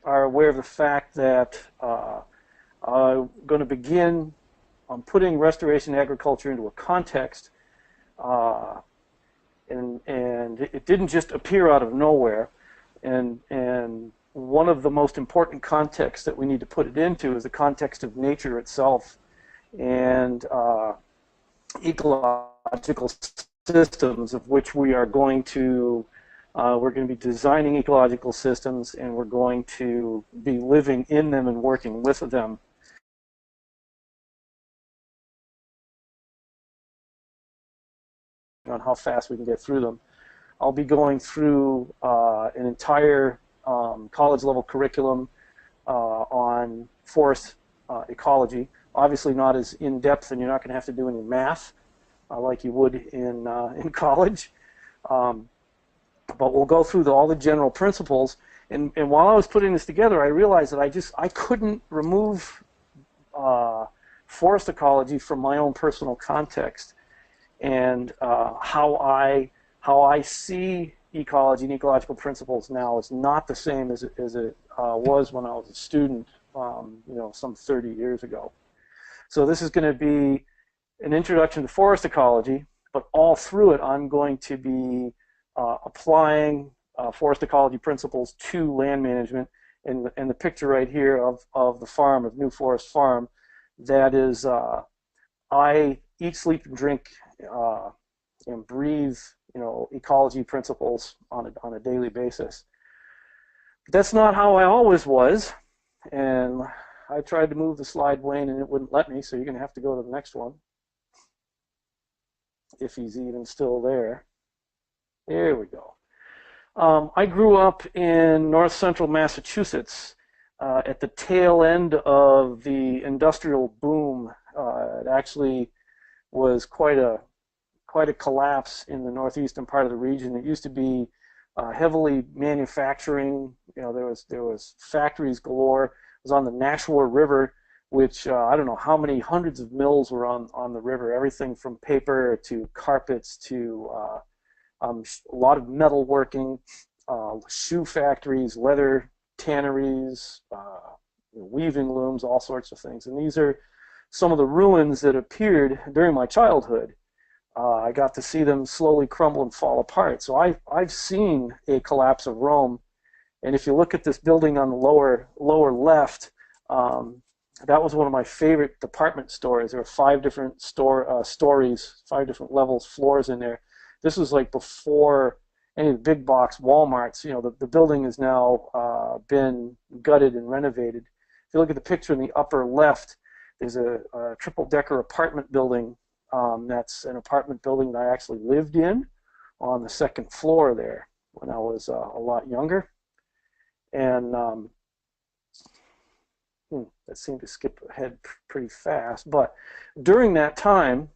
are aware of the fact that I'm going to begin putting restoration agriculture into a context, uh, and it didn't just appear out of nowhere. And one of the most important contexts that we need to put it into is the context of nature itself and ecological systems, of which we are going to we're going to be designing ecological systems, and we're going to be living in them and working with them. On how fast we can get through them. I'll be going through an entire college-level curriculum on forest ecology. Obviously not as in-depth, and you're not going to have to do any math like you would in college. But we'll go through all the general principles. And while I was putting this together, I realized that I couldn't remove forest ecology from my own personal context, and how I see ecology and ecological principles now is not the same as it was when I was a student, some 30 years ago. So this is going to be an introduction to forest ecology, but all through it I'm going to be applying forest ecology principles to land management. And the picture right here of the farm, of New Forest Farm, that is, I eat, sleep, and drink and breathe, ecology principles on a daily basis. But that's not how I always was, and I tried to move the slide, Wayne, and it wouldn't let me, so you're going to have to go to the next one, if he's even still there. There we go. I grew up in north central Massachusetts at the tail end of the industrial boom. It actually was quite a collapse in the northeastern part of the region. It used to be heavily manufacturing. There was factories galore. It was on the Nashua River, which I don't know how many hundreds of mills were on the river. Everything from paper to carpets to a lot of metal working, shoe factories, leather tanneries, weaving looms, all sorts of things. And these are some of the ruins that appeared during my childhood. I got to see them slowly crumble and fall apart. So I've seen a collapse of Rome. And if you look at this building on the lower left, that was one of my favorite department stores. There were 5 different stories, 5 different levels, floors in there. This was like before any of the big box Walmarts. The building has now been gutted and renovated. If you look at the picture in the upper left, there's a triple-decker apartment building. That's an apartment building that I actually lived in on the 2nd floor there when I was a lot younger. And that seemed to skip ahead pretty fast. But during that time,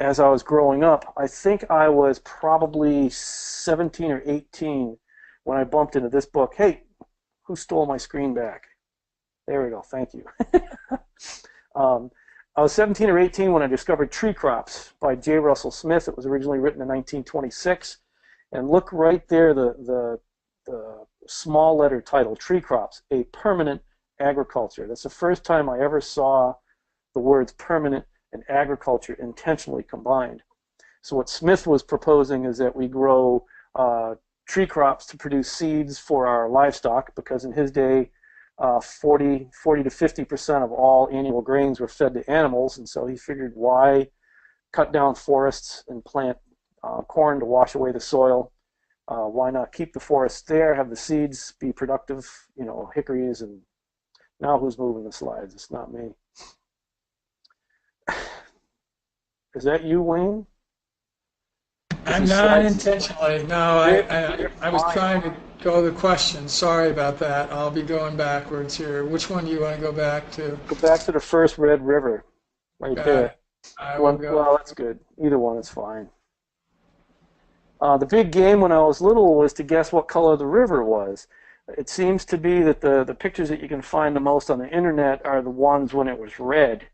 as I was growing up, I think I was probably 17 or 18 when I bumped into this book. Hey, who stole my screen back? There we go, thank you. I was 17 or 18 when I discovered Tree Crops by J. Russell Smith. It was originally written in 1926. And look right there, the small letter title, Tree Crops, A Permanent Agriculture. That's the first time I ever saw the words permanent and agriculture intentionally combined. So what Smith was proposing is that we grow tree crops to produce seeds for our livestock, because in his day 40 to 50% of all annual grains were fed to animals, and so he figured, why cut down forests and plant corn to wash away the soil? Why not keep the forests there, have the seeds be productive, hickories, and now who's moving the slides? It's not me. Is that you, Wayne? I'm not intentionally. No, I was trying to go to the question. Sorry about that. I'll be going backwards here. Which one do you want to go back to? Go back to the first Red River, right there. I will go. Well, that's good. Either one is fine. The big game when I was little was to guess what color the river was. It seems to be that the pictures that you can find the most on the internet are the ones when it was red.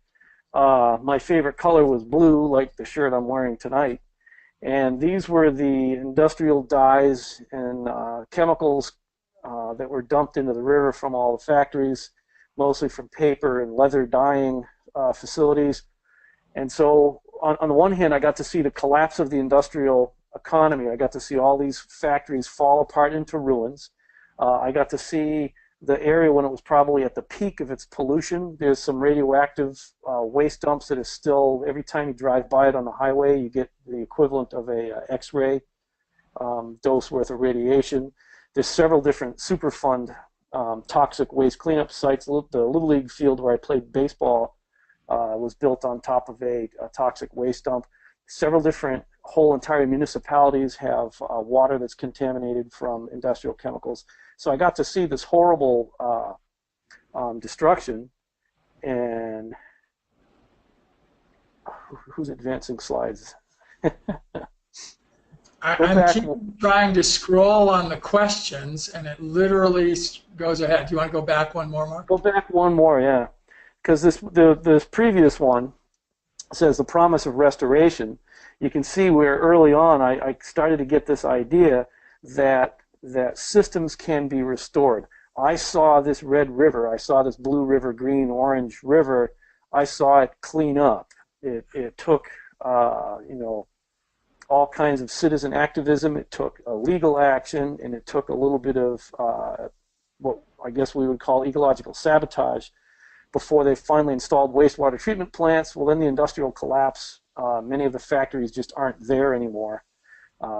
My favorite color was blue, like the shirt I'm wearing tonight. And these were the industrial dyes and chemicals that were dumped into the river from all the factories, mostly from paper and leather dyeing facilities. And so, on the one hand, I got to see the collapse of the industrial economy. I got to see all these factories fall apart into ruins. I got to see the area when it was probably at the peak of its pollution. There's some radioactive waste dumps that is still, every time you drive by it on the highway, you get the equivalent of a X-ray dose worth of radiation. There's several different Superfund toxic waste cleanup sites. The Little League field where I played baseball was built on top of a toxic waste dump. Several different whole entire municipalities have water that's contaminated from industrial chemicals. So I got to see this horrible destruction. And who's advancing slides? I'm keep trying to scroll on the questions, and it literally goes ahead. Do you want to go back one more, Mark? Go back one more, yeah. Because this previous one says the promise of restoration. You can see where early on I started to get this idea that systems can be restored. I saw this red river. I saw this blue river, green, orange river. I saw it clean up. It took, all kinds of citizen activism. It took legal action, and it took a little bit of what I guess we would call ecological sabotage before they finally installed wastewater treatment plants. Well, then the industrial collapse, many of the factories just aren't there anymore.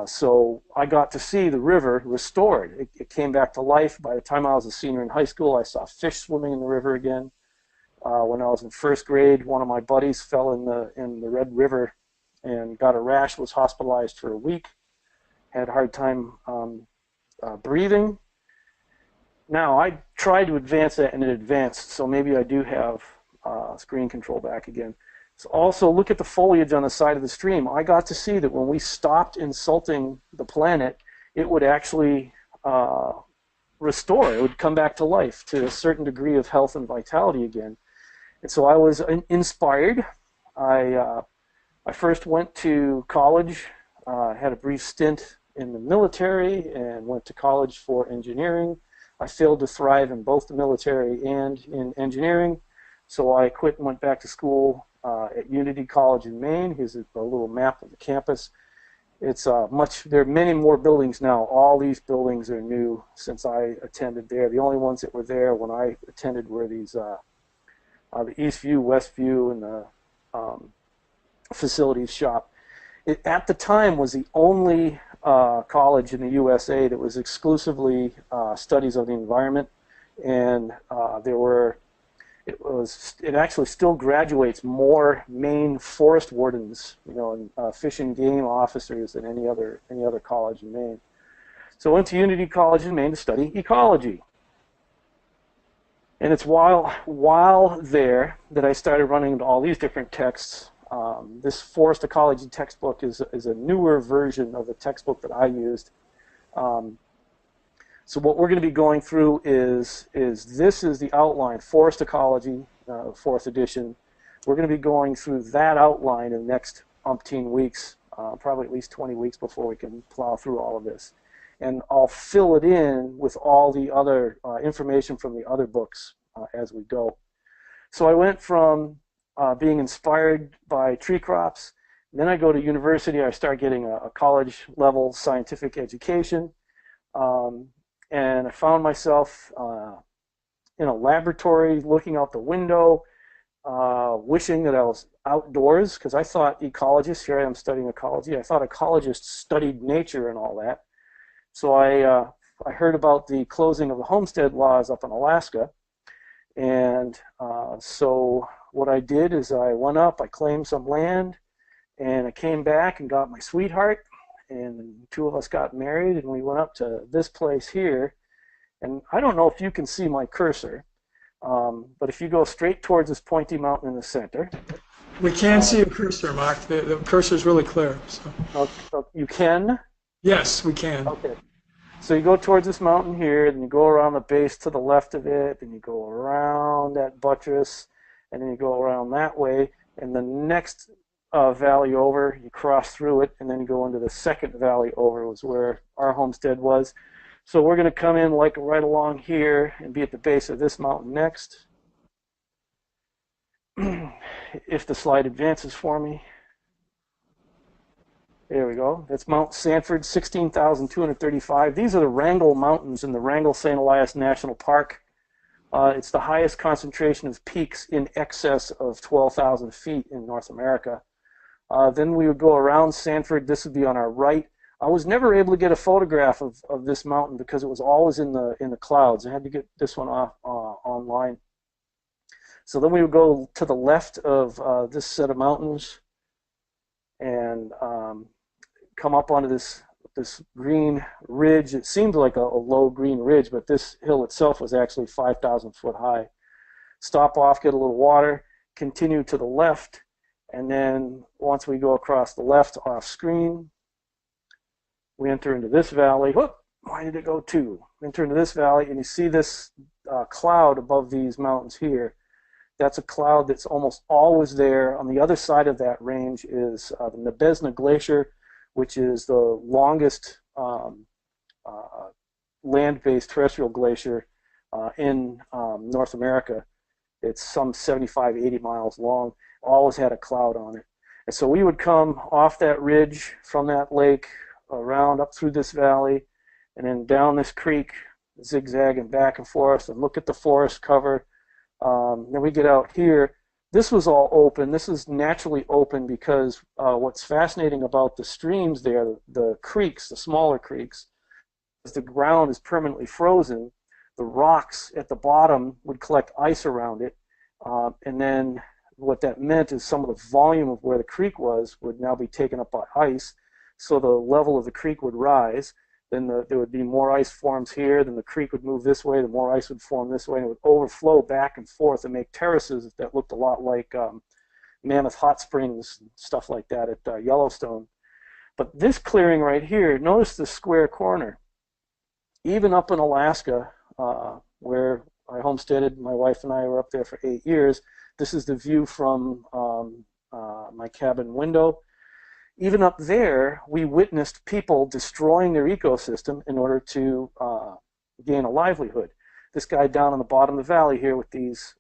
So I got to see the river restored. It came back to life. By the time I was a senior in high school, I saw fish swimming in the river again. When I was in first grade, one of my buddies fell in the Red River and got a rash, was hospitalized for a week, had a hard time breathing. Now, I tried to advance that, and it advanced, so maybe I do have screen control back again. So also, look at the foliage on the side of the stream. I got to see that when we stopped insulting the planet, it would actually restore. It would come back to life to a certain degree of health and vitality again. And so I was inspired. I first went to college, had a brief stint in the military, and went to college for engineering. I failed to thrive in both the military and in engineering, so I quit and went back to school at Unity College in Maine. Here's a little map of the campus. It's there are many more buildings now. All these buildings are new since I attended there. The only ones that were there when I attended were these the East View, West View, and the facilities shop. It, at the time, was the only college in the USA that was exclusively studies of the environment, and it actually still graduates more Maine forest wardens, and fish and game officers than any other college in Maine. So I went to Unity College in Maine to study ecology. And it's while there that I started running into all these different texts. This forest ecology textbook is a newer version of the textbook that I used. So what we're going to be going through is this is the outline, Forest Ecology, 4th edition. We're going to be going through that outline in the next umpteen weeks, probably at least 20 weeks before we can plow through all of this. And I'll fill it in with all the other information from the other books as we go. So I went from being inspired by tree crops. Then I go to university. I start getting a college-level scientific education. And I found myself in a laboratory looking out the window, wishing that I was outdoors, because I thought ecologists, here I am studying ecology, I thought ecologists studied nature and all that. So I heard about the closing of the homestead laws up in Alaska. And so what I did is I went up, I claimed some land, and I came back and got my sweetheart, and the two of us got married, and we went up to this place here. And I don't know if you can see my cursor, but if you go straight towards this pointy mountain in the center. We can see a cursor, Mark. The cursor is really clear. So. You can? Yes, we can. Okay. So you go towards this mountain here, then you go around the base to the left of it, then you go around that buttress, and then you go around that way, and the next valley over, you cross through it, and then go into the second valley over was where our homestead was. So we're going to come in like right along here and be at the base of this mountain next. If the slide advances for me. There we go. That's Mount Sanford, 16,235. These are the Wrangell Mountains in the Wrangell-St. Elias National Park. It's the highest concentration of peaks in excess of 12,000 feet in North America. Then we would go around Sanford. This would be on our right. I was never able to get a photograph of this mountain because it was always in the clouds. I had to get this one off online. So then we would go to the left of this set of mountains and come up onto this green ridge. It seemed like a low green ridge, but this hill itself was actually 5,000 foot high. Stop off, get a little water, continue to the left, and then once we go across the left off screen, we enter into this valley. Whoop, why did it go two? Enter into this valley, and you see this cloud above these mountains here. That's a cloud that's almost always there. On the other side of that range is the Nebezna Glacier, which is the longest land-based terrestrial glacier in North America. It's some 75, 80 miles long. Always had a cloud on it. And so we would come off that ridge from that lake, around up through this valley, and then down this creek, zigzagging back and forth, and look at the forest cover. Then we get out here. This was all open. This is naturally open because what's fascinating about the streams there, the creeks, the smaller creeks, is the ground is permanently frozen. The rocks at the bottom would collect ice around it. And then what that meant is some of the volume of where the creek was would now be taken up by ice. So the level of the creek would rise. Then there would be more ice forms here. Then the creek would move this way. The more ice would form this way, and it would overflow back and forth and make terraces that looked a lot like Mammoth Hot Springs, stuff like that at Yellowstone. But this clearing right here, notice the square corner. Even up in Alaska, where I homesteaded, my wife and I were up there for 8 years. This is the view from my cabin window. Even up there, we witnessed people destroying their ecosystem in order to gain a livelihood. This guy down on the bottom of the valley here with these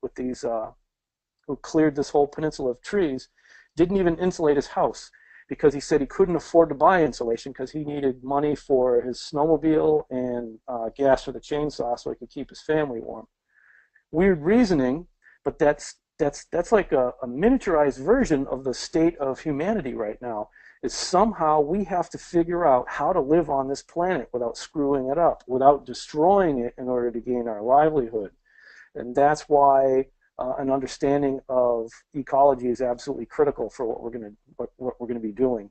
who cleared this whole peninsula of trees, didn't even insulate his house because he said he couldn't afford to buy insulation because he needed money for his snowmobile and gas for the chainsaw so he could keep his family warm. Weird reasoning, but that's like a miniaturized version of the state of humanity right now. Is somehow we have to figure out how to live on this planet without screwing it up, without destroying it in order to gain our livelihood. And that's why an understanding of ecology is absolutely critical for what we're going to be doing.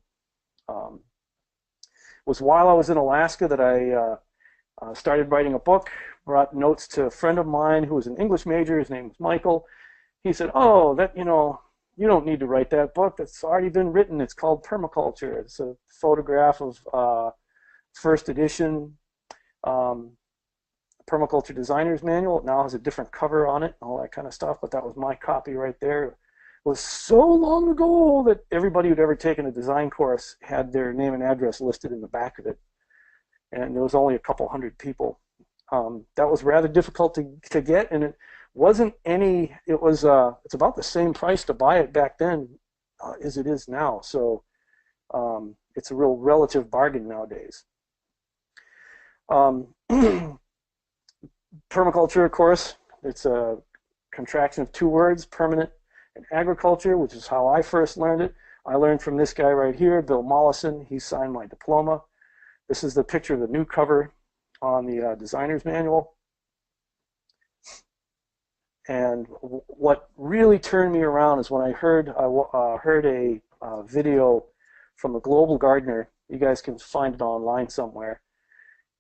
It was while I was in Alaska that I started writing a book, brought notes to a friend of mine who was an English major. His name was Michael. He said, "Oh, you don't need to write that book. That's already been written. It's called Permaculture." It's a photograph of first edition Permaculture Designer's Manual. It now has a different cover on it and all that kind of stuff, but that was my copy right there. It was so long ago that everybody who'd ever taken a design course had their name and address listed in the back of it. And there was only a couple hundred people. That was rather difficult to get, and it wasn't any, it's about the same price to buy it back then as it is now. So it's a real relative bargain nowadays. Permaculture, of course, it's a contraction of two words, permanent and agriculture, which is how I first learned it. I learned from this guy right here, Bill Mollison. He signed my diploma. This is the picture of the new cover on the designer's manual. And what really turned me around is when I heard a video from a global gardener. You guys can find it online somewhere,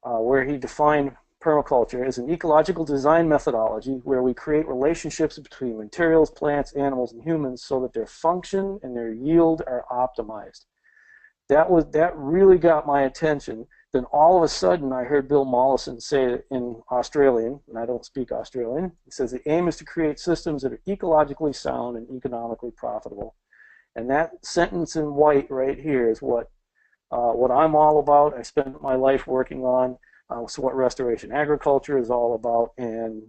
where he defined permaculture as an ecological design methodology where we create relationships between materials, plants, animals, and humans so that their function and their yield are optimized. That really got my attention. Then all of a sudden I heard Bill Mollison say it in Australian, and I don't speak Australian. He says the aim is to create systems that are ecologically sound and economically profitable. And that sentence in white right here is what I'm all about. I spent my life working on. So what restoration agriculture is all about, and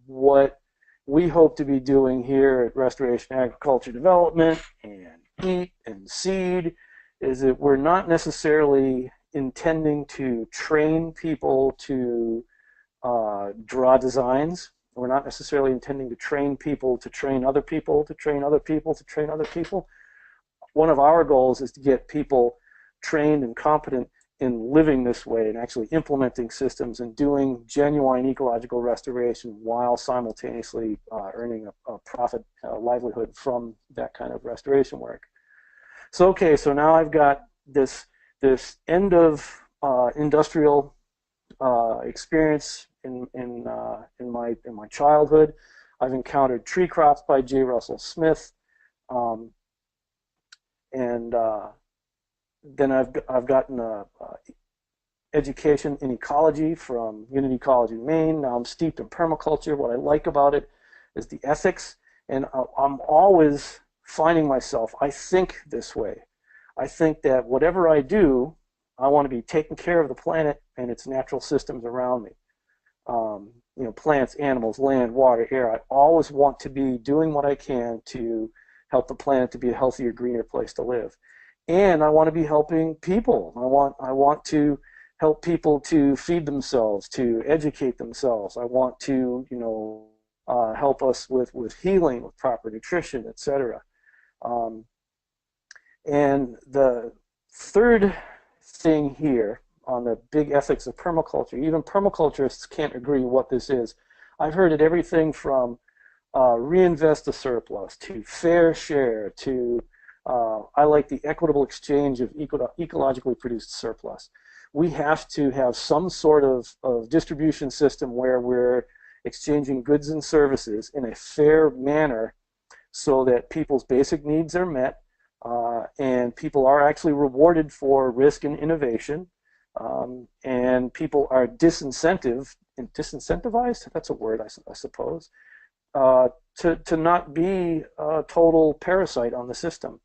what we hope to be doing here at Restoration Agriculture Development and Eat and Seed is that we're not necessarily intending to train people to draw designs. We're not necessarily intending to train people to train other people, to train other people, to train other people. One of our goals is to get people trained and competent in living this way and actually implementing systems and doing genuine ecological restoration while simultaneously earning a profit, livelihood from that kind of restoration work. So okay, so now I've got this end of industrial experience in my childhood. I've encountered Tree Crops by J. Russell Smith, and then I've gotten education in ecology from Unity College in Maine. Now I'm steeped in permaculture. What I like about it is the ethics, and I'm always finding myself, I think this way. I think that whatever I do, I want to be taking care of the planet and its natural systems around me. You know, plants, animals, land, water, air. I always want to be doing what I can to help the planet to be a healthier, greener place to live. And I want to be helping people. I want to help people to feed themselves, to educate themselves. I want to, you know, help us with healing, with proper nutrition, etc. And the third thing here on the big ethics of permaculture, even permaculturists can't agree what this is. I've heard it everything from reinvest the surplus to fair share to I like the equitable exchange of ecologically produced surplus. We have to have some sort of distribution system where we're exchanging goods and services in a fair manner so that people's basic needs are met and people are actually rewarded for risk and innovation, and people are disincentivized, that's a word I suppose, to not be a total parasite on the system.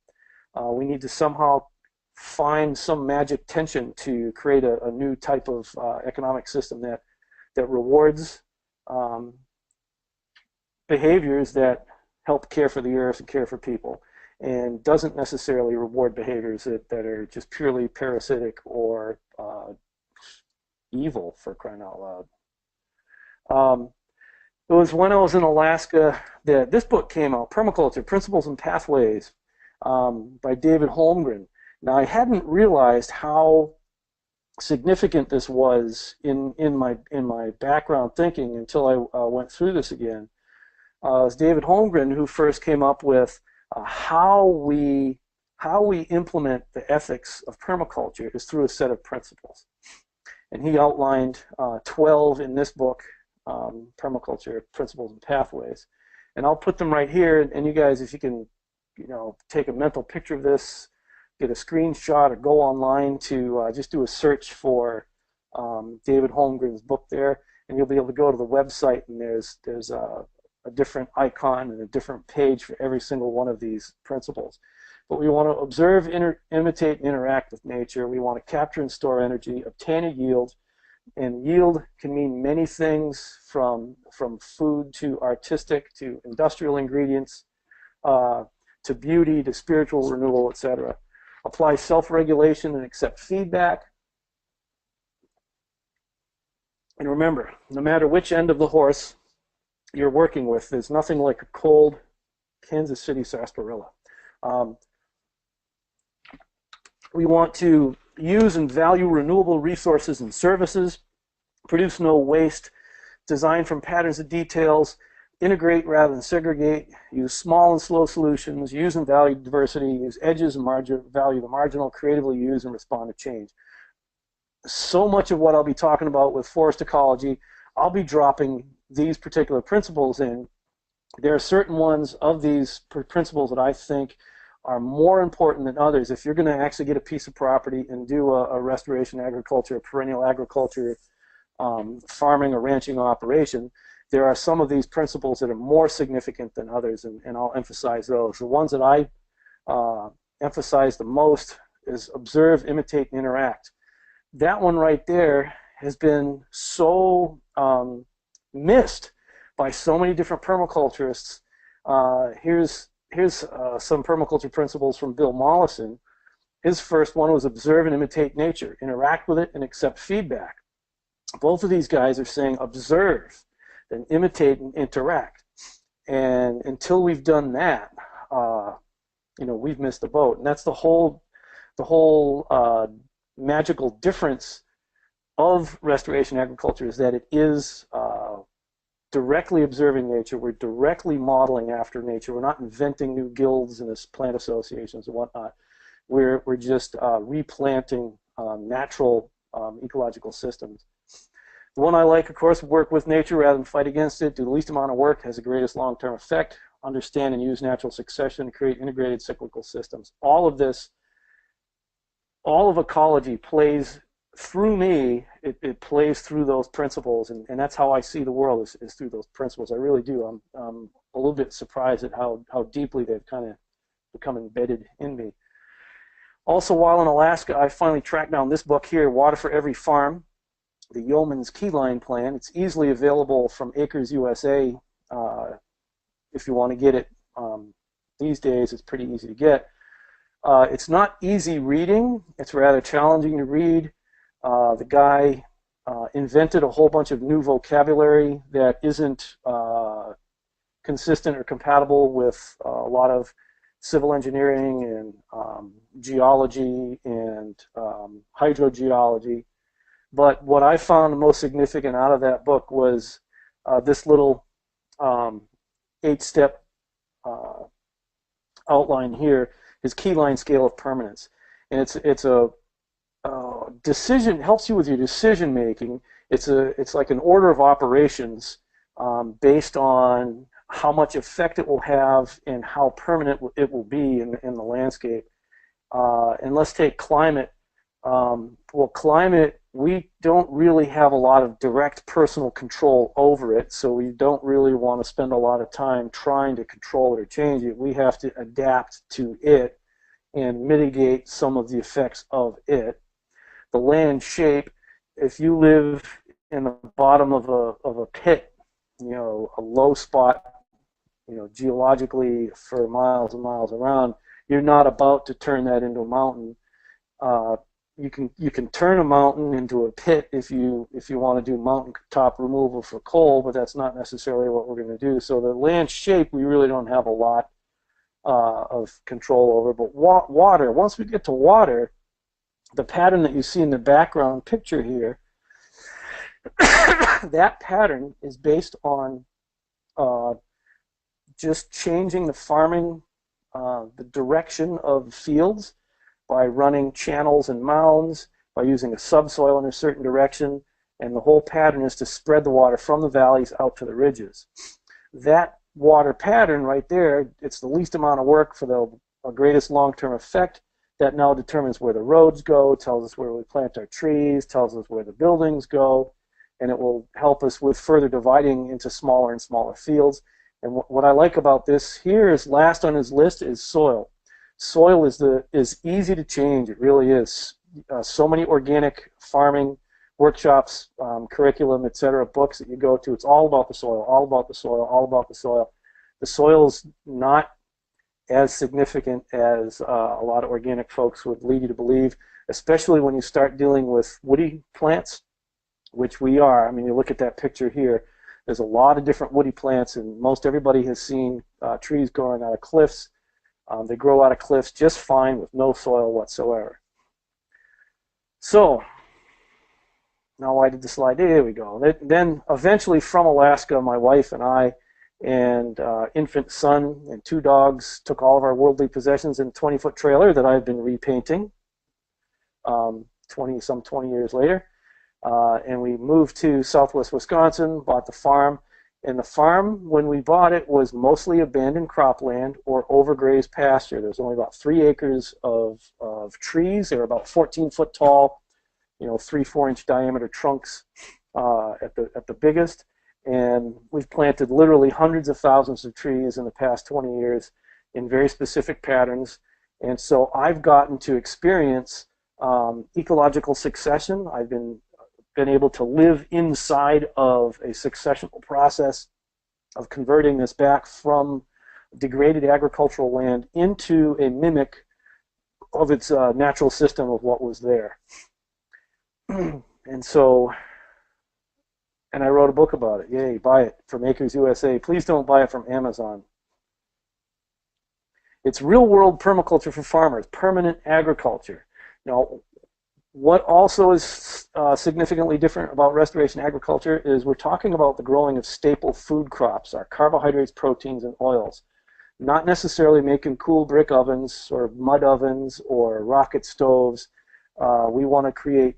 We need to somehow find some magic tension to create a new type of economic system that rewards behaviors that help care for the earth and care for people, and doesn't necessarily reward behaviors that are just purely parasitic or evil, for crying out loud. It was when I was in Alaska that this book came out, Permaculture, Principles and Pathways, by David Holmgren. Now, I hadn't realized how significant this was in my background thinking until I went through this again. It was David Holmgren who first came up with how we implement the ethics of permaculture is through a set of principles. And he outlined 12 in this book, Permaculture, Principles and Pathways. And I'll put them right here, and you guys, if you can, you know, take a mental picture of this, get a screenshot, or go online to just do a search for David Holmgren's book there, and you'll be able to go to the website, and there's a different icon and a different page for every single one of these principles. But we want to observe, imitate, and interact with nature. We want to capture and store energy, obtain a yield, and yield can mean many things, from food to artistic to industrial ingredients, to beauty, to spiritual renewal, etc. Apply self-regulation and accept feedback. And remember, no matter which end of the horse you're working with, there's nothing like a cold Kansas City sarsaparilla. We want to use and value renewable resources and services, produce no waste, design from patterns of details, integrate rather than segregate, use small and slow solutions, use and value diversity, use edges and value the marginal, creatively use and respond to change. So much of what I'll be talking about with forest ecology, I'll be dropping these particular principles in. There are certain ones of these principles that I think are more important than others. If you're going to actually get a piece of property and do a restoration agriculture, a perennial agriculture, farming or ranching operation, there are some of these principles that are more significant than others, and I'll emphasize those. The ones that I emphasize the most is observe, imitate, and interact. That one right there has been so missed by so many different permaculturists. Here's some permaculture principles from Bill Mollison. His first one was observe and imitate nature, interact with it, and accept feedback. Both of these guys are saying observe, then imitate and interact. And until we've done that, we've missed the boat. And that's the whole magical difference of restoration agriculture, is that it is directly observing nature. We're directly modeling after nature. We're not inventing new guilds and plant associations and whatnot. We're just replanting natural ecological systems. The one I like, of course, work with nature rather than fight against it. Do the least amount of work, has the greatest long-term effect. Understand and use natural succession to create integrated cyclical systems. All of this, all of ecology plays through me. It plays through those principles, and that's how I see the world, is through those principles. I really do. I'm a little bit surprised at how deeply they've kind of become embedded in me. Also, while in Alaska, I finally tracked down this book here, Water for Every Farm, the Yeoman's Keyline Plan. It's easily available from Acres USA. If you want to get it these days, it's pretty easy to get. It's not easy reading. It's rather challenging to read. The guy invented a whole bunch of new vocabulary that isn't consistent or compatible with a lot of civil engineering and geology and hydrogeology. But what I found the most significant out of that book was this little 8-step outline here, his keyline scale of permanence. And it's a decision, helps you with your decision making. It's like an order of operations based on how much effect it will have and how permanent it will be in the landscape. And let's take climate. Well, climate, we don't really have a lot of direct personal control over it, so we don't really want to spend a lot of time trying to control it or change it. We have to adapt to it and mitigate some of the effects of it. The land shape, if you live in the bottom of a pit, a low spot, geologically for miles and miles around, you're not about to turn that into a mountain. You can turn a mountain into a pit if you want to do mountaintop removal for coal, but that's not necessarily what we're going to do. So the land shape, we really don't have a lot of control over. But water, once we get to water, the pattern that you see in the background picture here, that pattern is based on just changing the farming, the direction of fields, by running channels and mounds, by using a subsoil in a certain direction, and the whole pattern is to spread the water from the valleys out to the ridges. That water pattern right there, it's the least amount of work for the greatest long-term effect. That now determines where the roads go, tells us where we plant our trees, tells us where the buildings go, and it will help us with further dividing into smaller and smaller fields. And what I like about this here is, last on his list is soil. Soil is easy to change. It really is. So many organic farming workshops, curriculum, etc., books that you go to, it's all about the soil, all about the soil, all about the soil. The soil's not as significant as a lot of organic folks would lead you to believe, especially when you start dealing with woody plants, which we are. I mean, you look at that picture here, there's a lot of different woody plants, and most everybody has seen trees growing out of cliffs. They grow out of cliffs just fine with no soil whatsoever. So, now why did the slide? There we go. Then eventually from Alaska, my wife and I and infant son and 2 dogs took all of our worldly possessions in a 20-foot trailer that I've been repainting 20 years later. And we moved to southwest Wisconsin, bought the farm. And the farm, when we bought it, was mostly abandoned cropland or overgrazed pasture. There's only about 3 acres of trees. They were about 14 foot tall, 3-4 inch diameter trunks at the biggest. And we've planted literally hundreds of thousands of trees in the past 20 years in very specific patterns. And so I've gotten to experience ecological succession. I've been able to live inside of a successional process of converting this back from degraded agricultural land into a mimic of its natural system of what was there. And so, and I wrote a book about it. Yay, buy it from Acres USA. Please don't buy it from Amazon. It's real world permaculture for farmers, permanent agriculture. Now, what also is significantly different about restoration agriculture is we're talking about the growing of staple food crops, our carbohydrates, proteins, and oils. Not necessarily making cool brick ovens or mud ovens or rocket stoves. We want to create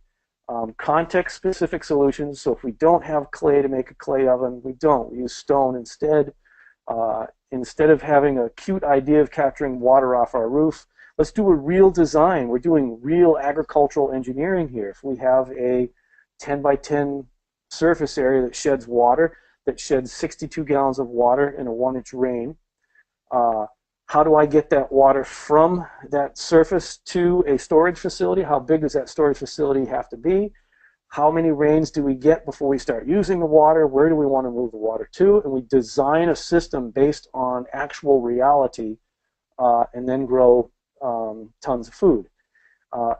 context-specific solutions. So if we don't have clay to make a clay oven, we don't. We use stone instead. Instead of having a cute idea of capturing water off our roof, let's do a real design. We're doing real agricultural engineering here. If we have a 10 by 10 surface area that sheds water, that sheds 62 gallons of water in a 1-inch rain, how do I get that water from that surface to a storage facility? How big does that storage facility have to be? How many rains do we get before we start using the water? Where do we want to move the water to? And we design a system based on actual reality and then grow tons of food.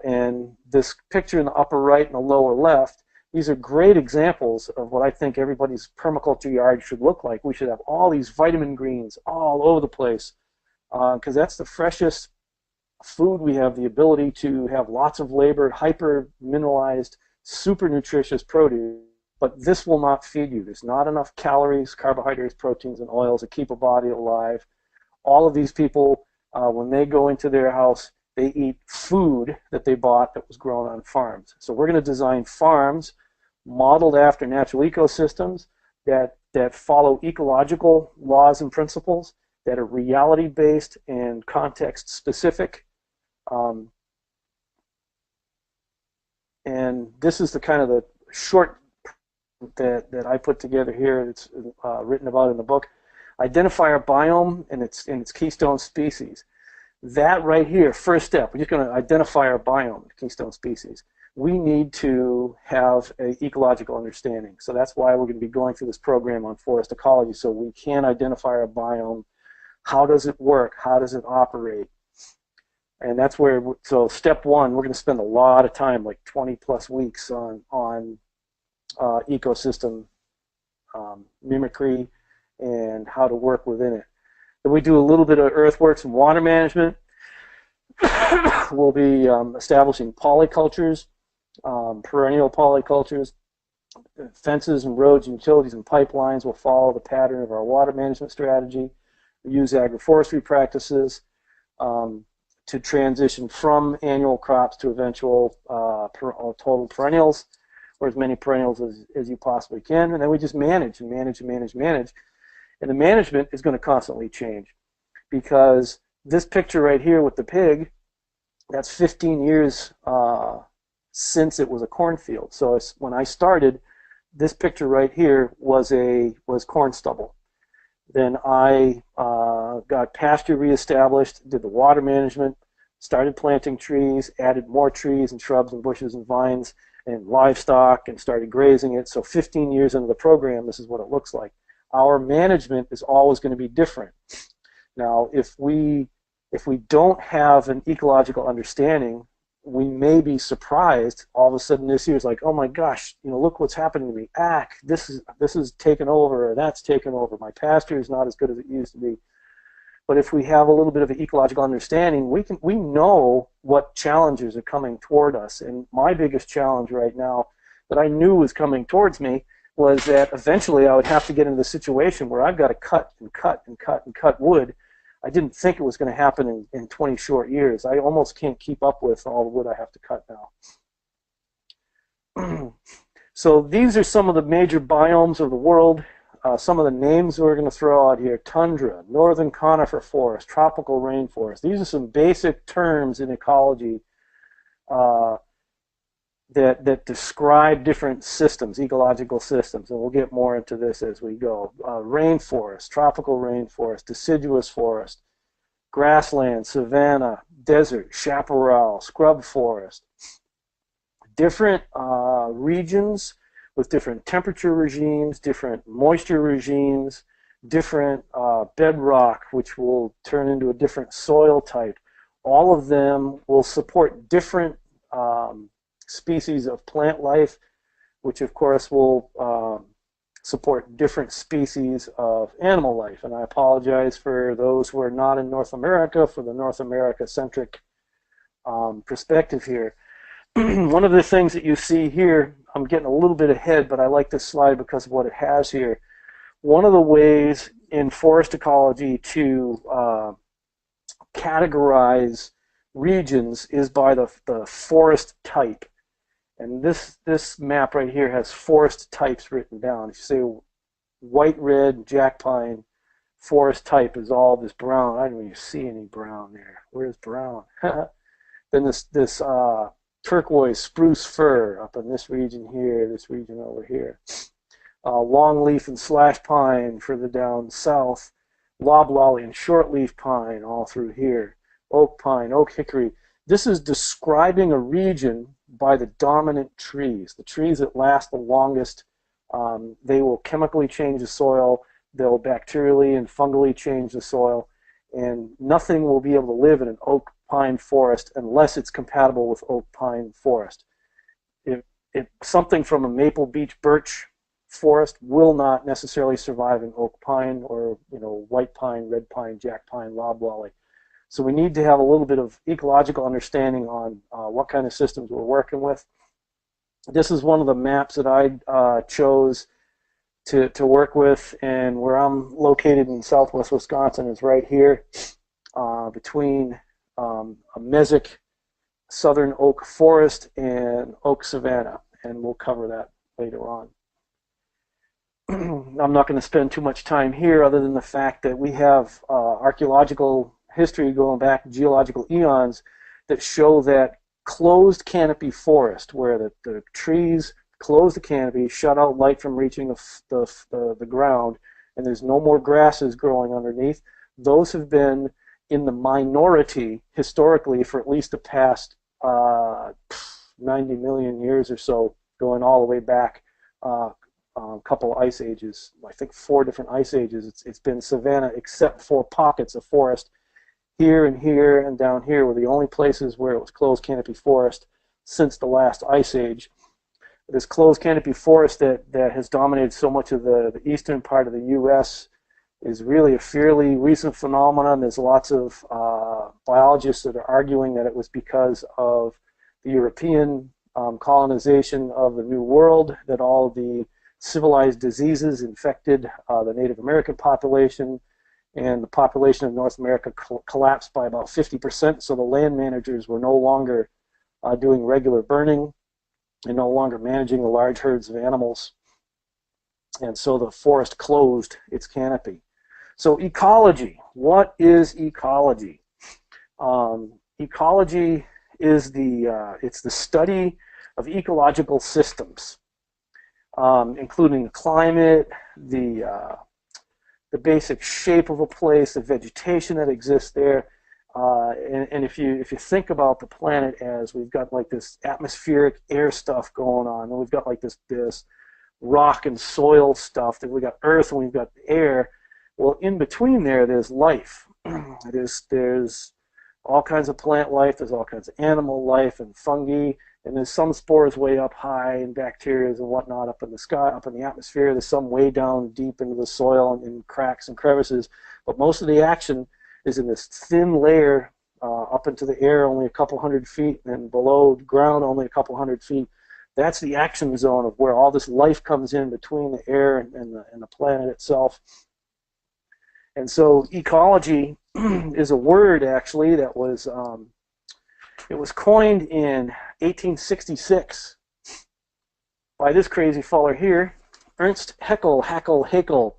And this picture in the upper right and the lower left, these are great examples of what I think everybody's permaculture yard should look like. We should have all these vitamin greens all over the place because that's the freshest food. We have the ability to have lots of labor, hyper mineralized, super nutritious produce, but this will not feed you. There's not enough calories, carbohydrates, proteins, and oils to keep a body alive. All of these people, when they go into their house, they eat food that they bought that was grown on farms. So we're going to design farms modeled after natural ecosystems that follow ecological laws and principles, that are reality-based and context-specific. And this is the kind of the short that I put together here. It's written about in the book. Identify our biome and its keystone species. That right here, first step, we're just going to identify our biome, keystone species. We need to have an ecological understanding. So that's why we're going to be going through this program on forest ecology, so we can identify our biome. How does it work? How does it operate? And that's where, so step one, we're going to spend a lot of time, like 20 plus weeks on ecosystem mimicry and how to work within it. Then we do a little bit of earthworks and water management. We'll be establishing polycultures, perennial polycultures. Fences and roads and utilities and pipelines will follow the pattern of our water management strategy. We use agroforestry practices to transition from annual crops to eventual total perennials, or as many perennials as you possibly can. And then we just manage and manage and manage and manage. And the management is going to constantly change, because this picture right here with the pig, that's 15 years since it was a cornfield. So when I started, this picture right here was corn stubble. Then I got pasture reestablished, did the water management, started planting trees, added more trees and shrubs and bushes and vines and livestock, and started grazing it. So 15 years into the program, this is what it looks like. Our management is always going to be different. Now, if we don't have an ecological understanding, we may be surprised all of a sudden this year is like, oh my gosh, look what's happening to me. This is taken over, or that's taken over. My pasture is not as good as it used to be. But if we have a little bit of an ecological understanding, we know what challenges are coming toward us. And my biggest challenge right now that I knew was coming towards me was that eventually I would have to get into the situation where I've got to cut and cut and cut and cut wood. I didn't think it was going to happen in 20 short years. I almost can't keep up with all the wood I have to cut now. So these are some of the major biomes of the world. Some of the names we're going to throw out here: tundra, northern conifer forest, tropical rainforest. These are some basic terms in ecology that describe different systems, ecological systems, and we'll get more into this as we go. Rainforest, tropical rainforest, deciduous forest, grassland, savanna, desert, chaparral, scrub forest. Different regions with different temperature regimes, different moisture regimes, different bedrock, which will turn into a different soil type. All of them will support different species of plant life, which of course will support different species of animal life. And I apologize for those who are not in North America for the North America-centric perspective here. One of the things that you see here, I'm getting a little bit ahead, but I like this slide because of what it has here. One of the ways in forest ecology to categorize regions is by the forest type. And this map right here has forest types written down. If you say white, red, jack pine, forest type is all this brown. I don't even see any brown there. Where's brown? Then this turquoise spruce fir up in this region here, this region over here. Longleaf and slash pine further down south. Loblolly and shortleaf pine all through here. Oak pine, oak hickory. This is describing a region by the dominant trees, the trees that last the longest. They will chemically change the soil. They'll bacterially and fungally change the soil. And nothing will be able to live in an oak pine forest unless it's compatible with oak pine forest. If something from a maple beech birch forest will not necessarily survive in oak pine or white pine, red pine, jack pine, loblolly. So we need to have a little bit of ecological understanding on what kind of systems we're working with. This is one of the maps that I chose to work with, and where I'm located in southwest Wisconsin is right here between a mesic southern oak forest and oak savanna, and we'll cover that later on. I'm not going to spend too much time here other than the fact that we have archaeological history going back geological eons that show that closed canopy forest, where the trees close the canopy, shut out light from reaching the ground, and there's no more grasses growing underneath, those have been in the minority historically for at least the past 90 million years or so, going all the way back a couple ice ages. I think 4 different ice ages. It's been savanna, except for pockets of forest. Here and down here were the only places where it was closed canopy forest since the last ice age. This closed canopy forest that has dominated so much of the eastern part of the U.S. is really a fairly recent phenomenon. There's lots of biologists that are arguing that it was because of the European colonization of the New World, that all the civilized diseases infected the Native American population, and the population of North America collapsed by about 50%, so the land managers were no longer doing regular burning and no longer managing the large herds of animals, and so the forest closed its canopy. So ecology, what is ecology? Ecology is it's the study of ecological systems, including the climate, the basic shape of a place, the vegetation that exists there, and if you think about the planet as we've got like this atmospheric air stuff going on, and we've got like this rock and soil stuff, that we've got earth and we've got air. Well, in between there's life. There's all kinds of plant life. There's all kinds of animal life and fungi. And there's some spores way up high and bacteria and whatnot up in the sky, up in the atmosphere. There's some way down deep into the soil and in cracks and crevices. But most of the action is in this thin layer up into the air, only a couple hundred feet, and below ground, only a couple hundred feet. That's the action zone of where all this life comes in between the air and the planet itself. And so ecology is a word, actually, that was it was coined in 1866 by this crazy feller here, Ernst Haeckel.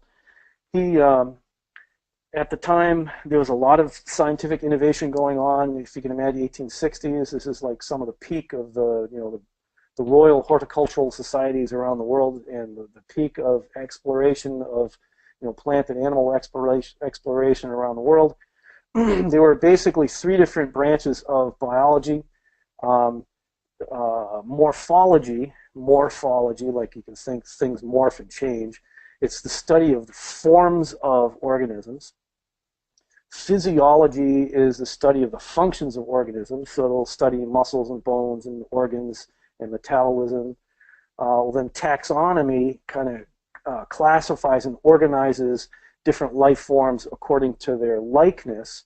He, at the time, there was a lot of scientific innovation going on. If you can imagine, 1860s. This is like some of the peak of the Royal Horticultural Societies around the world, and the peak of exploration of plant and animal exploration around the world. There were basically three different branches of biology. Um, morphology, like you can think things morph and change. It's the study of the forms of organisms. Physiology is the study of the functions of organisms, so it'll study muscles and bones and organs and metabolism. Well, then taxonomy kind of classifies and organizes different life forms according to their likeness.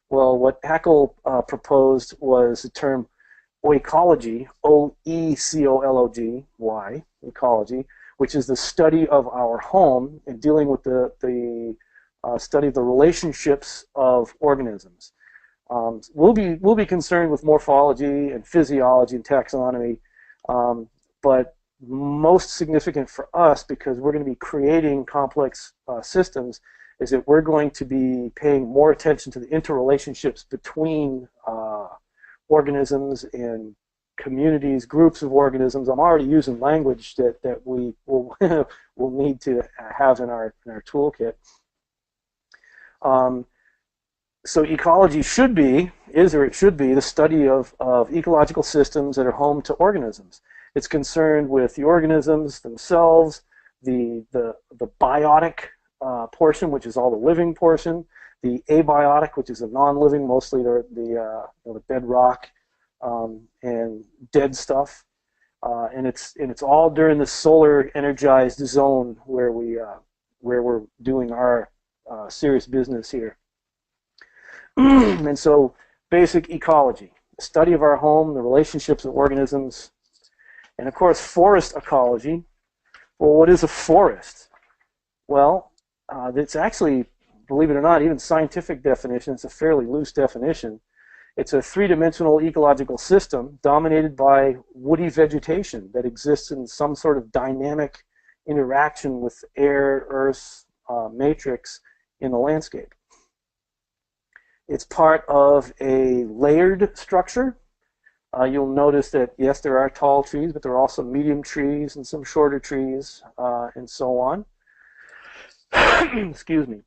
Well, what Haeckel proposed was the term oecology, O-E-C-O-L-O-G-Y, ecology, which is the study of our home and dealing with the study of the relationships of organisms. We'll be concerned with morphology and physiology and taxonomy, but most significant for us, because we're going to be creating complex systems, is that we're going to be paying more attention to the interrelationships between organisms and communities, groups of organisms. I'm already using language that we will will need to have in our toolkit. So ecology should be the study of ecological systems that are home to organisms. It's concerned with the organisms themselves, the biotic portion, which is all the living portion, the abiotic, which is the non-living, mostly the bedrock and dead stuff, and it's all during the solar energized zone where we're doing our serious business here. And so, basic ecology, the study of our home, the relationships of organisms, and of course, forest ecology. Well, what is a forest? Well, it's actually, believe it or not, even scientific definition, it's a fairly loose definition. It's a three-dimensional ecological system dominated by woody vegetation that exists in some sort of dynamic interaction with air, earth, matrix in the landscape. It's part of a layered structure. You'll notice that, yes, there are tall trees, but there are also medium trees and some shorter trees, and so on. Excuse me.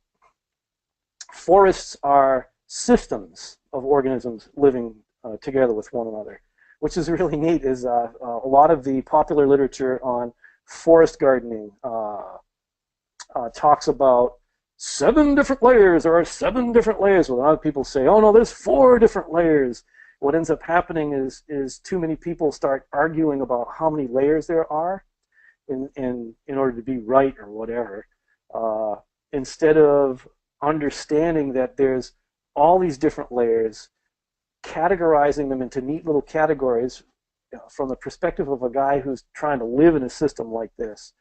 Forests are systems of organisms living together with one another, which is really neat. Is a lot of the popular literature on forest gardening talks about 7 different layers. There are 7 different layers. Well, a lot of people say, oh no, there's 4 different layers. What ends up happening is too many people start arguing about how many layers there are in order to be right or whatever, instead of understanding that there's all these different layers, categorizing them into neat little categories from the perspective of a guy who's trying to live in a system like this.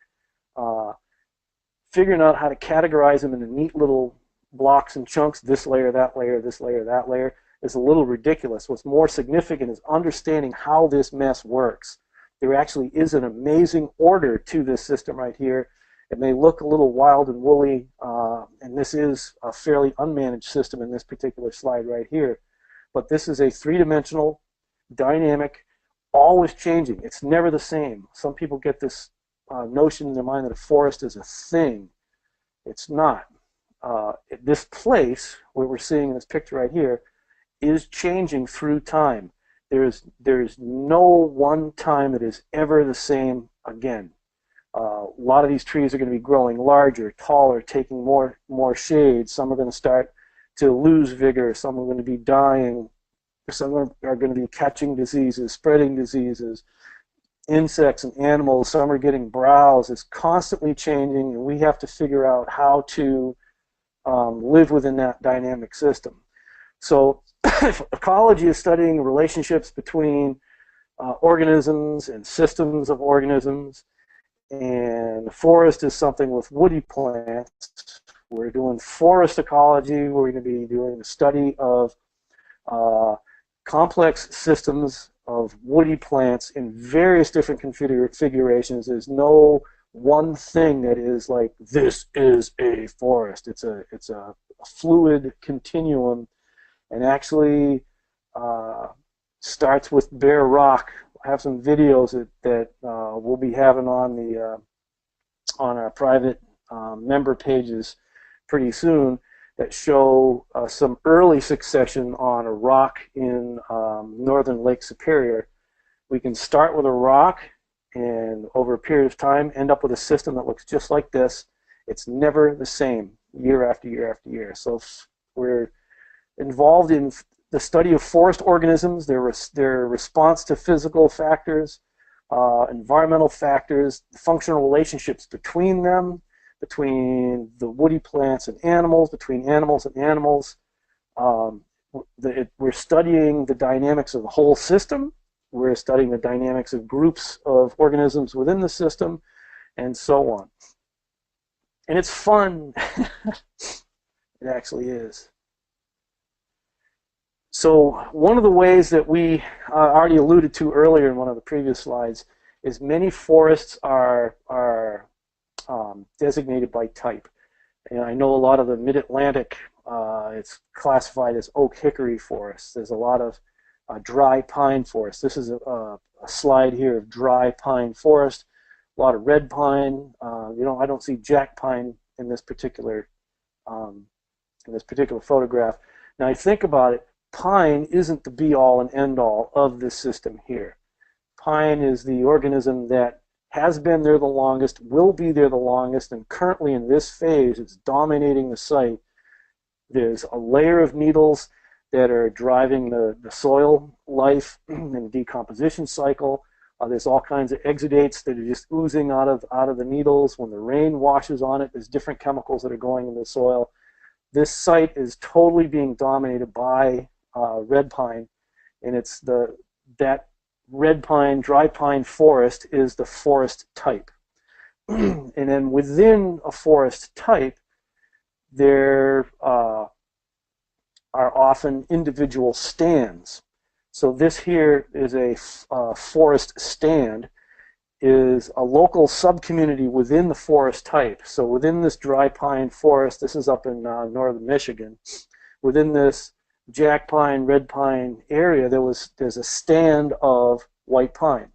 Figuring out how to categorize them into neat little blocks and chunks, this layer, that layer, this layer, that layer, is a little ridiculous. What's more significant is understanding how this mess works. There actually is an amazing order to this system right here. It may look a little wild and woolly, and this is a fairly unmanaged system in this particular slide right here. But this is a three-dimensional, dynamic, always changing. It's never the same. Some people get this notion in their mind that a forest is a thing. It's not. This place, what we're seeing in this picture right here, is changing through time. There's no one time that is ever the same again. A lot of these trees are going to be growing larger, taller, taking more shade. Some are going to start to lose vigor. Some are going to be dying. Some are going to be catching diseases, spreading diseases. Insects and animals, some are getting browse. It's constantly changing, and we have to figure out how to live within that dynamic system. So ecology is studying relationships between organisms and systems of organisms, and the forest is something with woody plants. We're doing forest ecology. We're going to be doing the study of complex systems of woody plants in various different configurations. There's no one thing that is like, this is a forest. It's a fluid continuum, and actually starts with bare rock. I have some videos that we'll be having on our private member pages pretty soon that show some early succession on a rock in northern Lake Superior. We can start with a rock and over a period of time end up with a system that looks just like this. It's never the same year after year after year. So we're involved in the study of forest organisms, their response to physical factors, environmental factors, functional relationships between them, between the woody plants and animals, between animals and animals. We're studying the dynamics of the whole system. We're studying the dynamics of groups of organisms within the system, and so on. And it's fun. It actually is. So one of the ways that we already alluded to earlier in one of the previous slides is many forests are designated by type. And I know a lot of the mid-Atlantic, it's classified as oak hickory forests. There's a lot of dry pine forest. This is a slide here of dry pine forest. A lot of red pine. I don't see jack pine in this particular photograph. Now, I think about it. Pine isn't the be-all and end-all of this system here. Pine is the organism that has been there the longest, will be there the longest, and currently in this phase, it's dominating the site. There's a layer of needles that are driving the soil life and decomposition cycle. There's all kinds of exudates that are just oozing out of the needles. When the rain washes on it, there's different chemicals that are going in the soil. This site is totally being dominated by red pine, and it's that red pine, dry pine forest is the forest type. And then within a forest type, there are often individual stands. So this here is a forest stand, is a local subcommunity within the forest type. So within this dry pine forest, this is up in northern Michigan, within this jack pine, red pine area, there's a stand of white pine.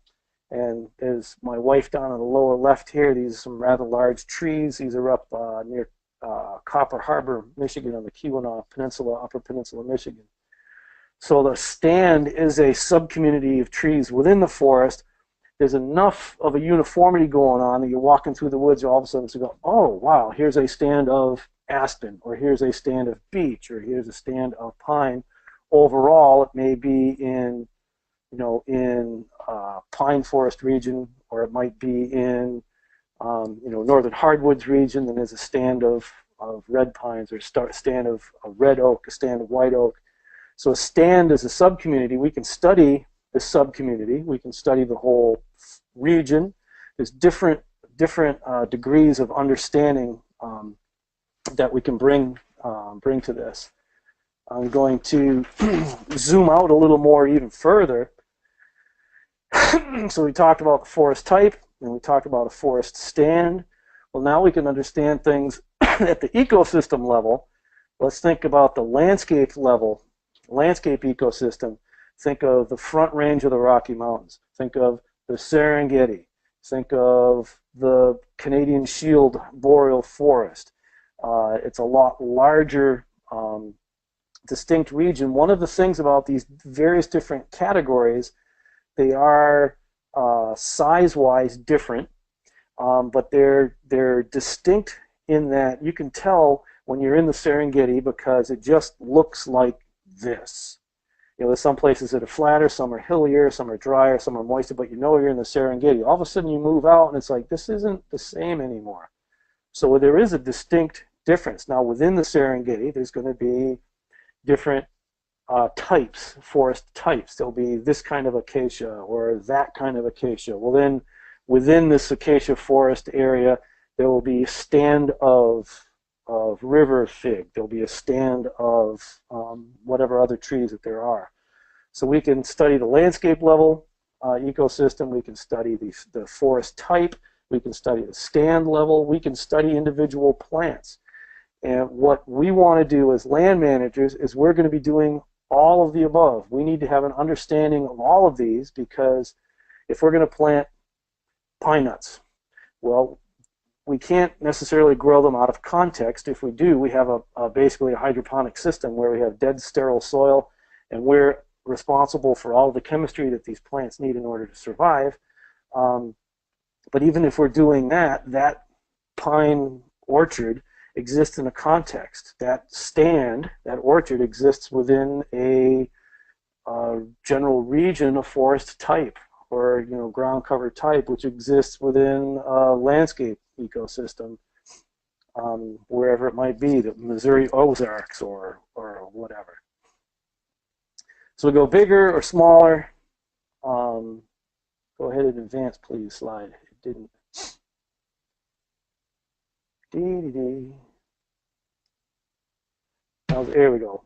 And there's my wife down on the lower left here. These are some rather large trees. These are up near Copper Harbor, Michigan, on the Keweenaw Peninsula, Upper Peninsula, Michigan. So the stand is a subcommunity of trees within the forest. There's enough of a uniformity going on that you're walking through the woods, all of a sudden you go, oh, wow, here's a stand of aspen, or here's a stand of beech, or here's a stand of pine. Overall, it may be in pine forest region, or it might be in northern hardwoods region. Then there's a stand of red pines, or stand of red oak, a stand of white oak. So a stand is a subcommunity. We can study the subcommunity. We can study the whole region. There's different degrees of understanding that we can bring to this. I'm going to zoom out a little more even further. So we talked about the forest type, and we talked about a forest stand. Well, now we can understand things at the ecosystem level. Let's think about the landscape level, landscape ecosystem. Think of the Front Range of the Rocky Mountains. Think of the Serengeti. Think of the Canadian Shield boreal forest. It's a lot larger, distinct region. One of the things about these various different categories, they are size-wise different, but they're distinct in that you can tell when you're in the Serengeti because it just looks like this. There's some places that are flatter, some are hillier, some are drier, some are moister, but you're in the Serengeti. All of a sudden you move out and it's like, this isn't the same anymore. So there is a distinct difference. Now within the Serengeti, there's going to be different types, forest types. There'll be this kind of acacia or that kind of acacia. Well, then within this acacia forest area, there will be a stand of river fig. There'll be a stand of whatever other trees that there are. So we can study the landscape level ecosystem. We can study the forest type. We can study the stand level. We can study individual plants. And what we want to do as land managers is we're going to be doing all of the above. We need to have an understanding of all of these, because if we're going to plant pine nuts, well, we can't necessarily grow them out of context. If we do, we have basically a hydroponic system where we have dead, sterile soil, and we're responsible for all the chemistry that these plants need in order to survive. But even if we're doing that, that pine orchard exists in a context. That stand, that orchard exists within a general region of forest type, or ground cover type, which exists within a landscape ecosystem, wherever it might be, the Missouri Ozarks or whatever. So we go bigger or smaller. Go ahead and advance, please, slide. It didn't. There we go.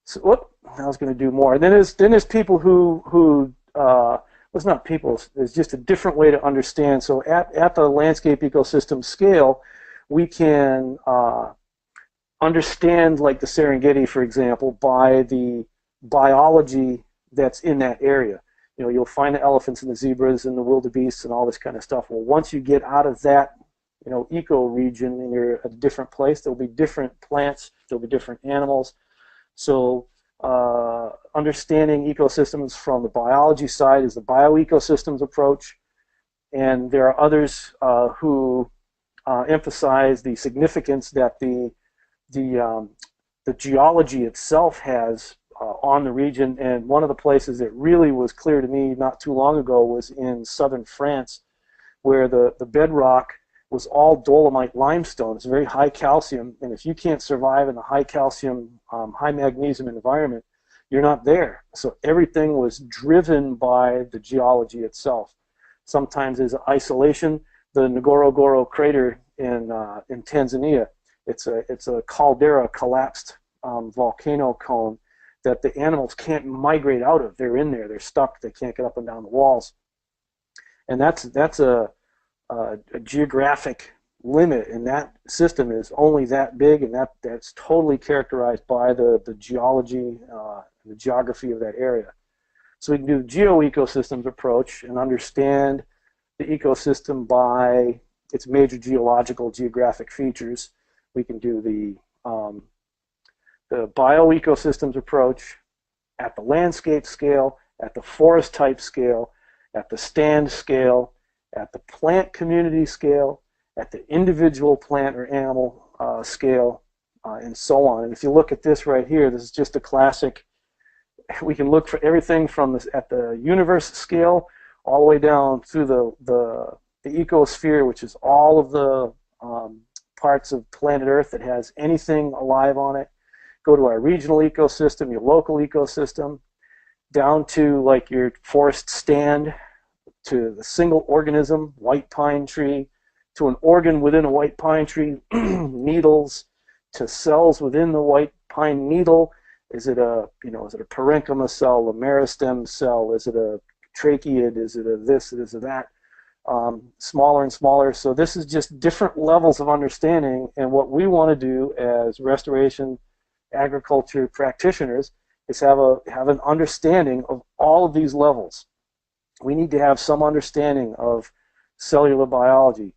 So, whoop, I was going to do more. And then there's people who well, it's not people. There's just a different way to understand. So at the landscape ecosystem scale, we can understand, like the Serengeti, for example, by the biology that's in that area. You'll find the elephants and the zebras and the wildebeests and all this kind of stuff. Well, once you get out of that, eco region and you're at a different place, there'll be different plants, there'll be different animals. So understanding ecosystems from the biology side is the bioecosystems approach. And there are others who emphasize the significance that the geology itself has on the region. And one of the places that really was clear to me not too long ago was in southern France, where the bedrock was all dolomite limestone. It's very high calcium, and if you can't survive in a high calcium, high magnesium environment, you're not there. So everything was driven by the geology itself. Sometimes there's isolation. The Ngorongoro crater in Tanzania, it's a caldera, collapsed volcano cone that the animals can't migrate out of. They're in there. They're stuck. They can't get up and down the walls. And that's a geographic limit, and that system is only that big, and that's totally characterized by the geology, the geography of that area. So we can do the geoecosystems approach and understand the ecosystem by its major geological geographic features. We can do the bioecosystems approach at the landscape scale, at the forest type scale, at the stand scale, at the plant community scale, at the individual plant or animal scale, and so on. And if you look at this right here, this is just a classic. We can look for everything from at the universe scale all the way down through the ecosphere, which is all of the parts of planet Earth that has anything alive on it. Go to our regional ecosystem, your local ecosystem, down to like your forest stand, to the single organism, white pine tree, to an organ within a white pine tree, needles, to cells within the white pine needle. Is it a parenchyma cell, a meristem cell? Is it a tracheid? Is it a this? Is it that? Smaller and smaller. So this is just different levels of understanding. And what we want to do as restoration agriculture practitioners is have an understanding of all of these levels. We need to have some understanding of cellular biology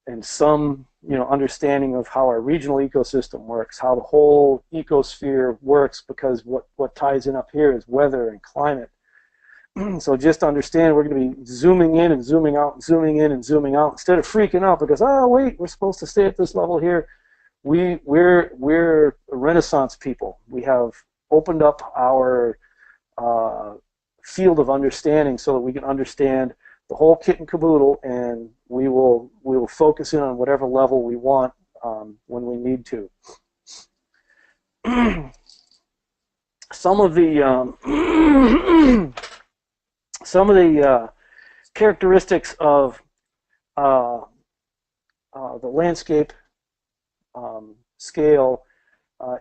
and some understanding of how our regional ecosystem works, how the whole ecosphere works, because what ties in up here is weather and climate. So just understand we're going to be zooming in and zooming out and zooming in and zooming out instead of freaking out because, oh wait, we're supposed to stay at this level here. We're Renaissance people. We have opened up our field of understanding so that we can understand the whole kit and caboodle, and we will focus in on whatever level we want when we need to. Some of the characteristics of the landscape scale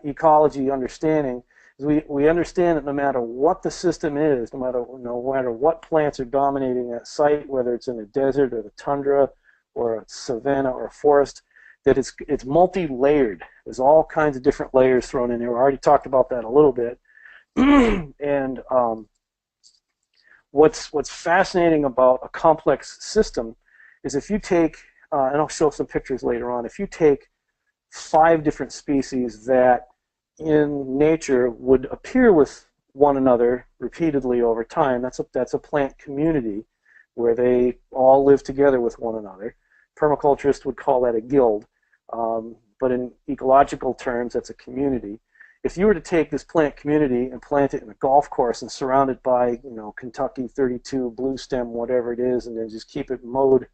ecology understanding is we understand that no matter what the system is, no matter what plants are dominating that site, whether it's in the desert or the tundra or a savanna or a forest, that it's multi-layered. There's all kinds of different layers thrown in there. We already talked about that a little bit. And what's fascinating about a complex system is if you take and I'll show some pictures later on, if you take 5 different species that in nature would appear with one another repeatedly over time, that's a plant community where they all live together with one another. Permaculturists would call that a guild, but in ecological terms, that's a community. If you were to take this plant community and plant it in a golf course and surround it by, Kentucky 32 blue stem, whatever it is, and then just keep it mowed,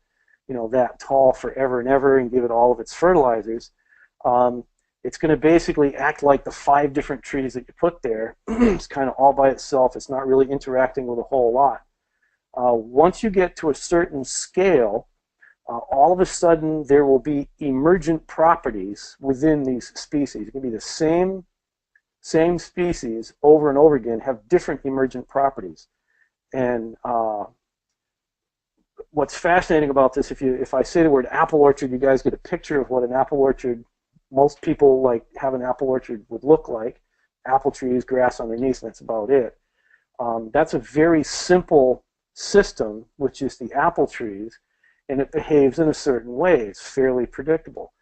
that tall forever and ever, and give it all of its fertilizers, it's going to basically act like the 5 different trees that you put there. It's kind of all by itself. It's not really interacting with a whole lot. Once you get to a certain scale, all of a sudden there will be emergent properties within these species. It can be the same species over and over again, have different emergent properties. And what's fascinating about this, if I say the word apple orchard, you guys get a picture of what an apple orchard, most people have an apple orchard would look like. Apple trees, grass underneath, and that's about it. That's a very simple system, which is the apple trees, and it behaves in a certain way. It's fairly predictable.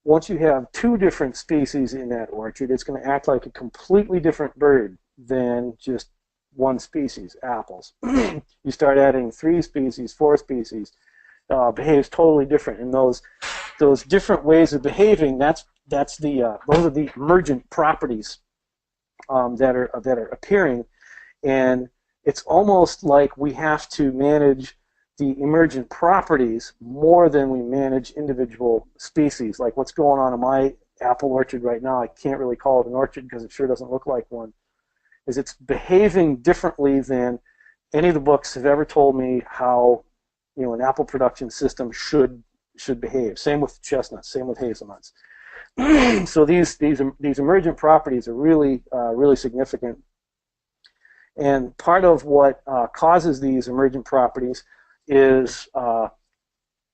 Once you have 2 different species in that orchard, it's going to act like a completely different bird than just one species, apples. You start adding 3 species, 4 species, behaves totally different. And those different ways of behaving, those are the emergent properties that are appearing. And it's almost like we have to manage the emergent properties more than we manage individual species. Like what's going on in my apple orchard right now, I can't really call it an orchard because it sure doesn't look like one, is it's behaving differently than any of the books have ever told me how an apple production system should behave. Same with chestnuts, same with hazelnuts. So these emergent properties are really significant. And part of what causes these emergent properties is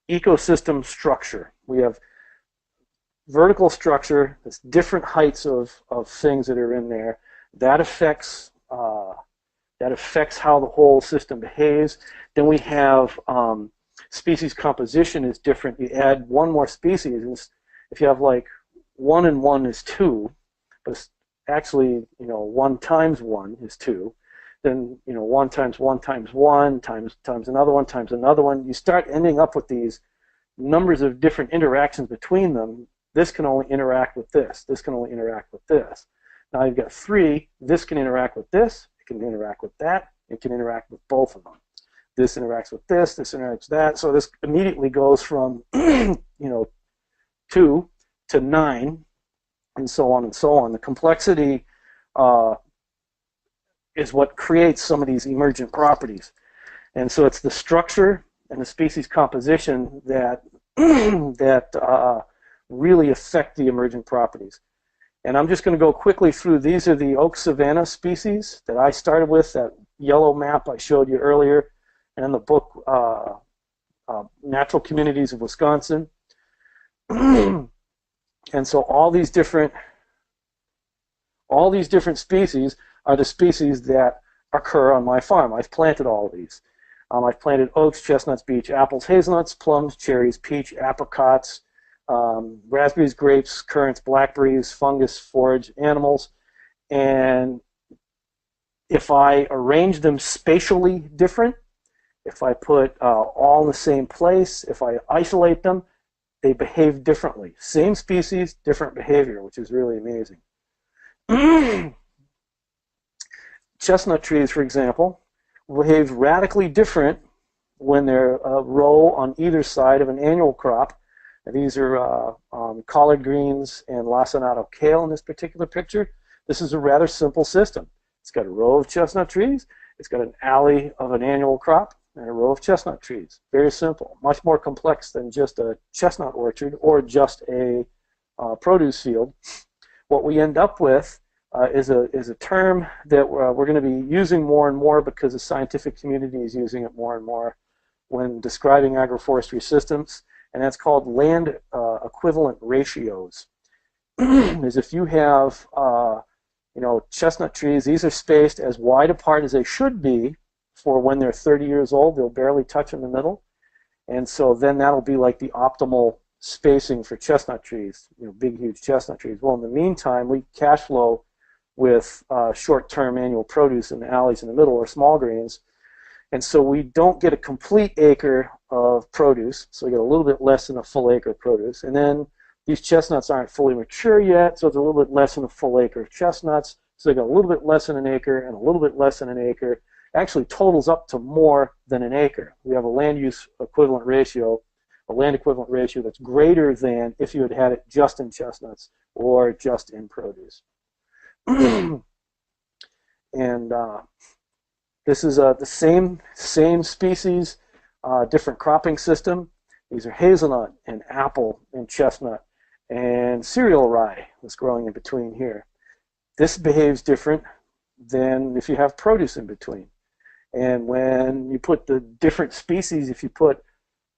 ecosystem structure. We have vertical structure, it's different heights of things that are in there. That affects how the whole system behaves. Then we have species composition is different. You add one more species, if you have 1 and 1 is 2, but it's actually 1 times 1 is 2. Then 1 times 1 times 1 times another one. You start ending up with these numbers of different interactions between them. This can only interact with this. This can only interact with this. Now you've got 3. This can interact with this. It can interact with that. It can interact with both of them. This interacts with this. This interacts with that. So this immediately goes from 2 to 9, and so on and so on. The complexity is what creates some of these emergent properties. And so it's the structure and the species composition that really affect the emergent properties. And I'm just going to go quickly through. These are the oak savanna species that I started with, that yellow map I showed you earlier, and in the book Natural Communities of Wisconsin. And so all these different species are the species that occur on my farm. I've planted all of these. I've planted oaks, chestnuts, beech, apples, hazelnuts, plums, cherries, peach, apricots, raspberries, grapes, currants, blackberries, fungus, forage, animals. And if I arrange them spatially different, if I put all in the same place, if I isolate them, they behave differently. Same species, different behavior, which is really amazing. Chestnut trees, for example, behave radically different when they're a row on either side of an annual crop. And these are collard greens and lacinato kale in this particular picture. This is a rather simple system. It's got a row of chestnut trees. It's got an alley of an annual crop and a row of chestnut trees. Very simple. Much more complex than just a chestnut orchard or just a produce field. What we end up with is a term that we're going to be using more and more because the scientific community is using it more and more when describing agroforestry systems, and that's called land equivalent ratios. Is if you have chestnut trees, these are spaced as wide apart as they should be for when they're 30 years old. They'll barely touch in the middle. And so then that'll be like the optimal spacing for chestnut trees, big, huge chestnut trees. Well, in the meantime, we cash flow with short-term annual produce in the alleys in the middle or small greens. And so we don't get a complete acre of produce, so we get a little bit less than a full acre of produce. And then these chestnuts aren't fully mature yet, so it's a little bit less than a full acre of chestnuts. So they got a little bit less than an acre and a little bit less than an acre. Actually totals up to more than an acre. We have a land use equivalent ratio, a land equivalent ratio that's greater than if you had had it just in chestnuts or just in produce. And this is the same species, different cropping system. These are hazelnut and apple and chestnut and cereal rye that's growing in between here. This behaves different than if you have produce in between. And when you put the different species, if you put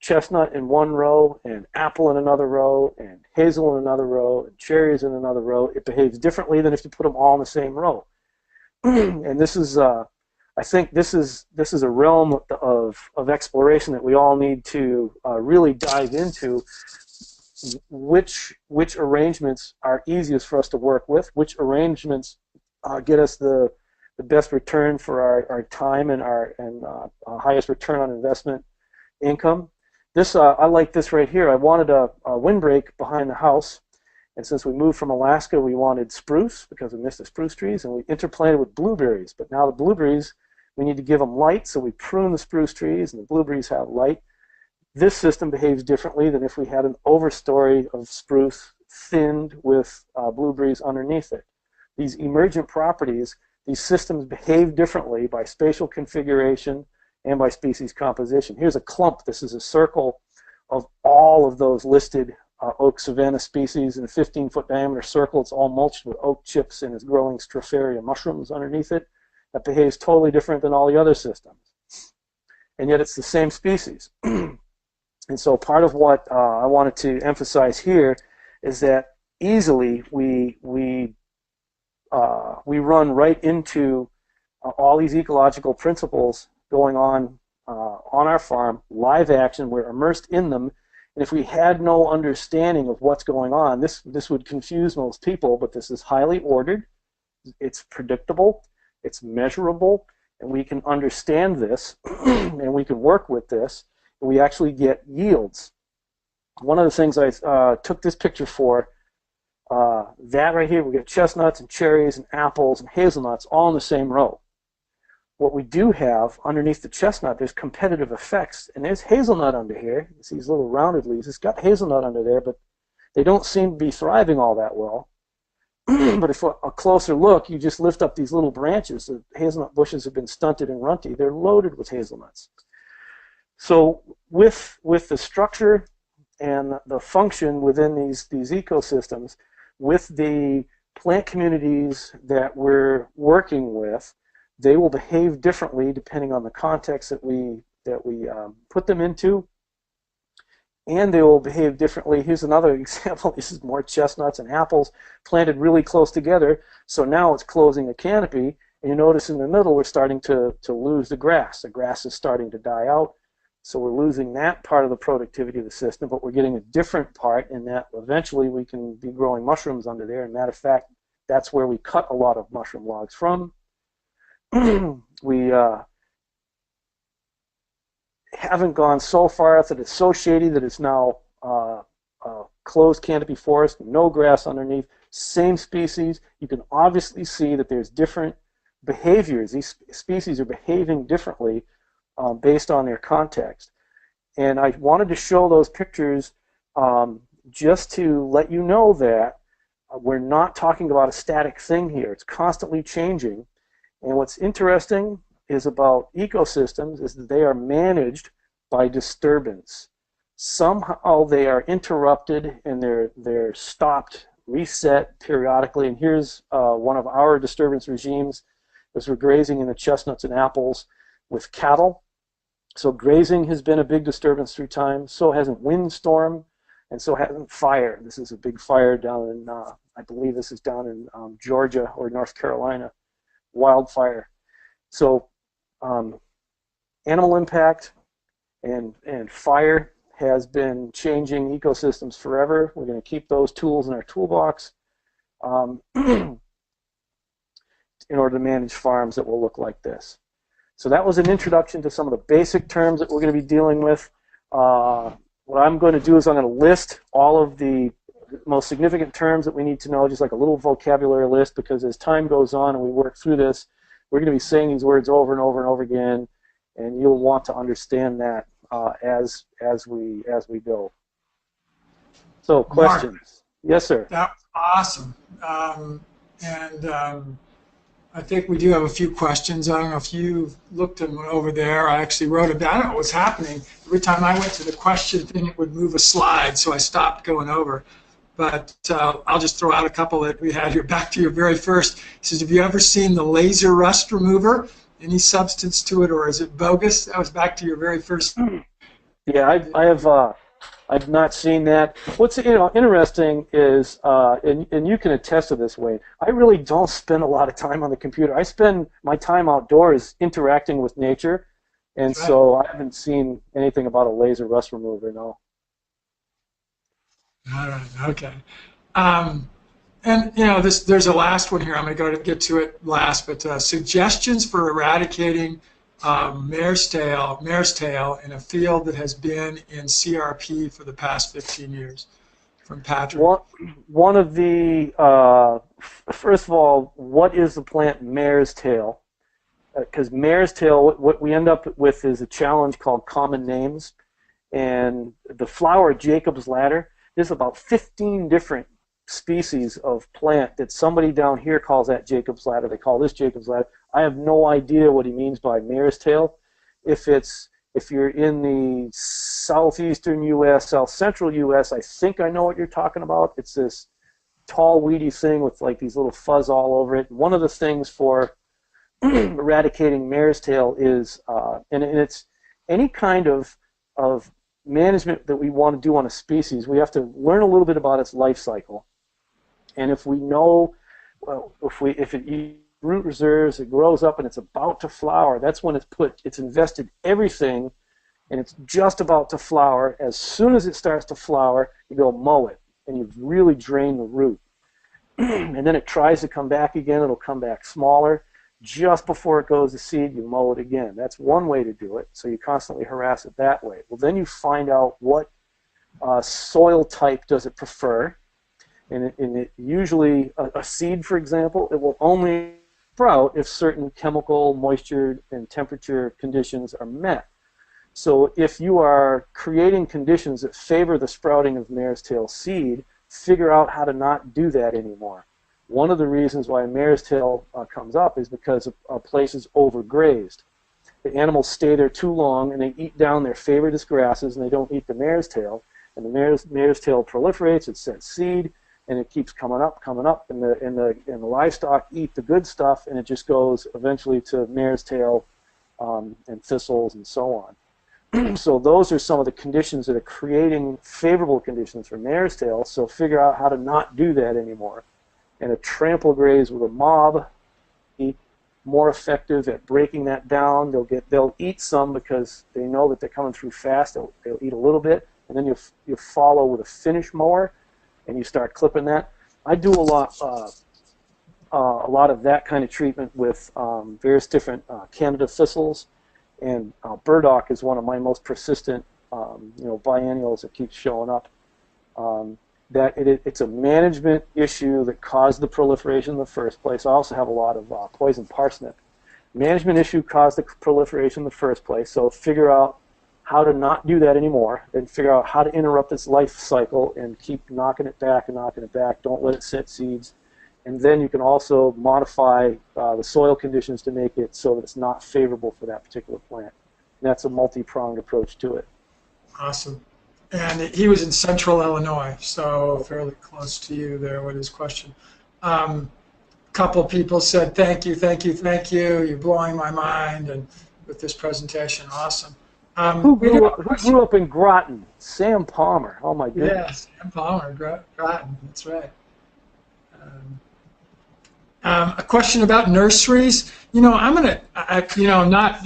chestnut in one row and apple in another row and hazel in another row and cherries in another row, it behaves differently than if you put them all in the same row. And this is, I think this is a realm of exploration that we all need to really dive into. Which arrangements are easiest for us to work with? Which arrangements get us the best return for our time and our highest return on investment income? This I like this right here. I wanted a windbreak behind the house, and since we moved from Alaska, we wanted spruce because we missed the spruce trees, and we interplanted with blueberries. But now the blueberries, we need to give them light, so we prune the spruce trees, and the blueberries have light. This system behaves differently than if we had an overstory of spruce thinned with blueberries underneath it. These emergent properties, these systems behave differently by spatial configuration and by species composition. Here's a clump. This is a circle of all of those listed oak savanna species in a 15-foot diameter circle. It's all mulched with oak chips and is growing stropharia mushrooms underneath it. That behaves totally different than all the other systems. And yet it's the same species. And so part of what I wanted to emphasize here is that easily we run right into all these ecological principles going on our farm, live action. We're immersed in them. And if we had no understanding of what's going on, this would confuse most people, but this is highly ordered. It's predictable. It's measurable. And we can understand this, and we can work with this. We actually get yields. One of the things I took this picture for, that right here, we get chestnuts and cherries and apples and hazelnuts all in the same row. What we do have underneath the chestnut, there's competitive effects, and there's hazelnut under here. You see these little rounded leaves. It's got hazelnut under there, but they don't seem to be thriving all that well. But if a closer look, you just lift up these little branches. The hazelnut bushes have been stunted and runty. They're loaded with hazelnuts. So with the structure and the function within these ecosystems, with the plant communities that we're working with, they will behave differently depending on the context that we put them into, and they will behave differently. Here's another example. This is more chestnuts and apples planted really close together. So now it's closing a canopy, and you notice in the middle we're starting to lose the grass. The grass is starting to die out. So we're losing that part of the productivity of the system, but we're getting a different part in that eventually we can be growing mushrooms under there. And matter of fact, that's where we cut a lot of mushroom logs from. We haven't gone so far that it's so shady that it's now closed canopy forest, no grass underneath, same species. You can obviously see that there's different behaviors. These species are behaving differently based on their context. And I wanted to show those pictures just to let you know that we're not talking about a static thing here. It's constantly changing. And what's interesting is about ecosystems is that they are managed by disturbance. Somehow they are interrupted and they're stopped, reset periodically. And here's one of our disturbance regimes as we're grazing in the chestnuts and apples with cattle. So grazing has been a big disturbance through time. So hasn't windstorm, and so hasn't fire. This is a big fire down in, I believe this is down in Georgia or North Carolina, wildfire. So animal impact and fire has been changing ecosystems forever. We're going to keep those tools in our toolbox in order to manage farms that will look like this. So that was an introduction to some of the basic terms that we're going to be dealing with. What I'm going to do is I'm going to list all of the most significant terms that we need to know, just like a little vocabulary list, because as time goes on and we work through this, we're going to be saying these words over and over and over again, and you'll want to understand that as we go. So, questions? Mark, Yes, sir. that was awesome. I think we do have a few questions. I don't know if you looked them over there. I actually wrote them down. I don't know what's happening. Every time I went to the question thing, it would move a slide, so I stopped going over. But I'll just throw out a couple that we had here. Back to your very first. It says, have you ever seen the laser rust remover? Any substance to it, or is it bogus? That was back to your very first. Yeah, I have. I've not seen that. What's interesting is, and you can attest to this, Wade, I really don't spend a lot of time on the computer. I spend my time outdoors interacting with nature, and so I haven't seen anything about a laser rust remover, no. All right, okay. And there's a last one here. I'm going to get to it last, but suggestions for eradicating mare's tail in a field that has been in CRP for the past 15 years, from Patrick. One of the first of all, what is the plant mare's tail? Because mare's tail, what we end up with is a challenge called common names, and the flower Jacob's ladder. There's about 15 different species of plant that somebody down here calls that Jacob's ladder. They call this Jacob's ladder. I have no idea what he means by mare's tail. If you're in the southeastern U.S., south central U.S., I think I know what you're talking about. It's this tall, weedy thing with like these little fuzz all over it. One of the things for eradicating mare's tail is, and it's any kind of management that we want to do on a species, we have to learn a little bit about its life cycle. And if we know, well, if it eats root reserves, it grows up and it's about to flower, that's when it's invested everything, and it's just about to flower. As soon as it starts to flower, you go mow it, and you've really drained the root. And then it tries to come back again, it'll come back smaller. Just before it goes to seed, you mow it again. That's one way to do it, so you constantly harass it that way. Well, then you find out what soil type does it prefer, and it usually, a seed, for example, it will only sprout if certain chemical, moisture, and temperature conditions are met. So if you are creating conditions that favor the sprouting of mare's tail seed, figure out how to not do that anymore. One of the reasons why mare's tail comes up is because a place is overgrazed. The animals stay there too long, and they eat down their favorite grasses, and they don't eat the mare's tail. And the mare's tail proliferates, it sets seed, and it keeps coming up, and the livestock eat the good stuff, and it just goes eventually to mare's tail and thistles and so on. So those are some of the conditions that are creating favorable conditions for mare's tail. So figure out how to not do that anymore. And a trample graze with a mob, be more effective at breaking that down. They'll eat some because they know that they're coming through fast. They'll eat a little bit, and then you follow with a finish mower, and you start clipping that. I do a lot of that kind of treatment with various different Canada thistles, and burdock is one of my most persistent biennials that keeps showing up. It's a management issue that caused the proliferation in the first place. I also have a lot of poison parsnip. Management issue caused the proliferation in the first place, so figure out how to not do that anymore, and figure out how to interrupt its life cycle and keep knocking it back and knocking it back. Don't let it set seeds. And then you can also modify the soil conditions to make it so that it's not favorable for that particular plant. And that's a multi-pronged approach to it. Awesome. And he was in central Illinois, so fairly close to you there with his question. Couple people said, thank you, you're blowing my mind and with this presentation, awesome. Who grew up in Groton? Sam Palmer, oh my goodness. Yeah, Sam Palmer, Groton, that's right. A question about nurseries. I'm gonna,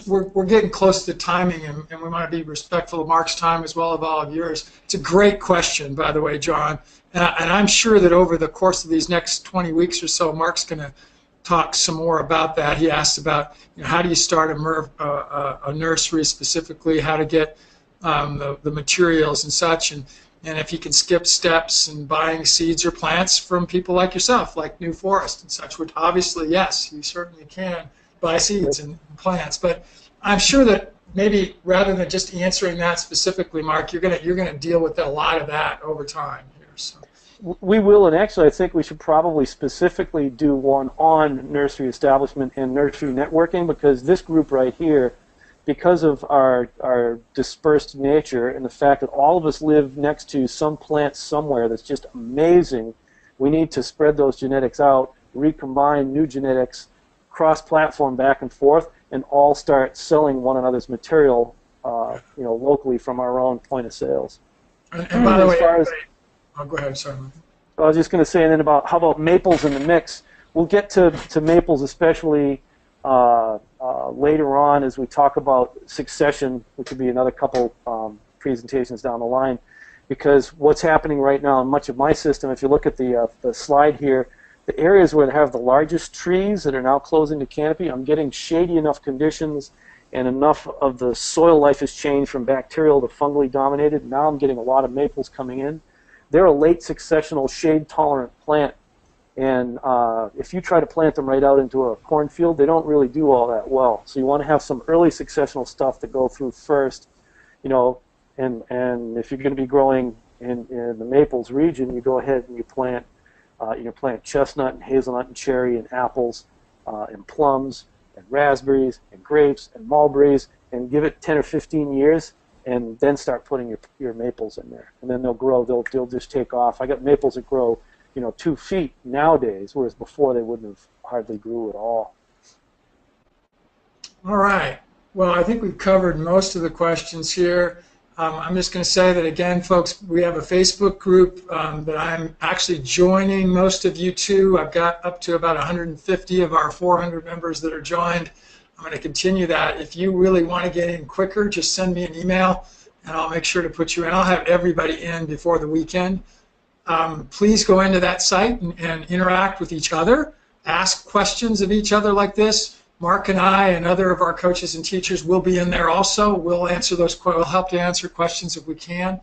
we're getting close to timing, and we want to be respectful of Mark's time as well as all of yours. It's a great question, by the way, John, and I'm sure that over the course of these next 20 weeks or so, Mark's going to talk some more about that. He asked about how do you start a nursery specifically, how to get the materials and such, and if you can skip steps and buying seeds or plants from people like yourself, like New Forest and such, which obviously, yes, you certainly can buy seeds and plants. But I'm sure that maybe rather than just answering that specifically, Mark, you're gonna deal with a lot of that over time here. So. We will, and actually I think we should probably specifically do one on nursery establishment and nursery networking, because this group right here, because of our dispersed nature and the fact that all of us live next to some plant somewhere that's just amazing, we need to spread those genetics out, recombine new genetics, cross-platform back and forth, and all start selling one another's material, locally from our own point of sales. And by the way, oh, go ahead, sorry. I was just going to say, and then how about maples in the mix? We'll get to maples especially later on as we talk about succession, which would be another couple presentations down the line, because what's happening right now in much of my system, if you look at the slide here, the areas where they have the largest trees that are now closing the canopy, I'm getting shady enough conditions and enough of the soil life has changed from bacterial to fungally dominated. Now I'm getting a lot of maples coming in. They're a late successional shade-tolerant plant, and if you try to plant them right out into a cornfield, they don't really do all that well. So you want to have some early successional stuff to go through first, and if you're going to be growing in the maples region, you go ahead and you plant chestnut and hazelnut and cherry and apples and plums and raspberries and grapes and mulberries, and give it 10 or 15 years, and then start putting your maples in there, and then they'll grow. They'll just take off. I got maples that grow 2 feet nowadays, whereas before they wouldn't have hardly grew at all. All right. Well, I think we've covered most of the questions here. I'm just going to say that again, folks, we have a Facebook group that I'm actually joining most of you to. I've got up to about 150 of our 400 members that are joined. I'm going to continue that. If you really want to get in quicker, just send me an email, and I'll make sure to put you in. I'll have everybody in before the weekend. Please go into that site and interact with each other. Ask questions of each other like this. Mark and I and other of our coaches and teachers will be in there also. We'll answer we'll help to answer questions if we can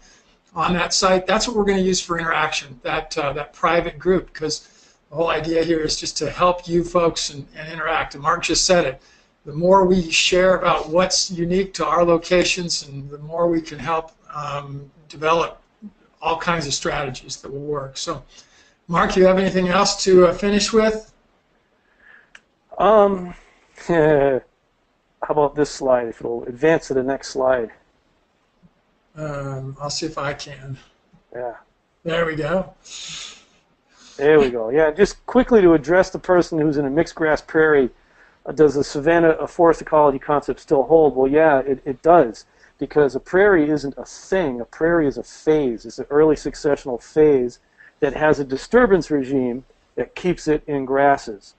on that site. That's what we're going to use for interaction, that private group, because the whole idea here is just to help you folks and interact. And Mark just said it. The more we share about what's unique to our locations, and the more we can help develop all kinds of strategies that will work. So, Mark, you have anything else to finish with? How about this slide, if it'll advance to the next slide. I'll see if I can. Yeah. There we go. There we go. Yeah, just quickly to address the person who's in a mixed grass prairie, does the savanna forest ecology concept still hold? Well, yeah, it does, because a prairie isn't a thing. A prairie is a phase. It's an early successional phase that has a disturbance regime that keeps it in grasses.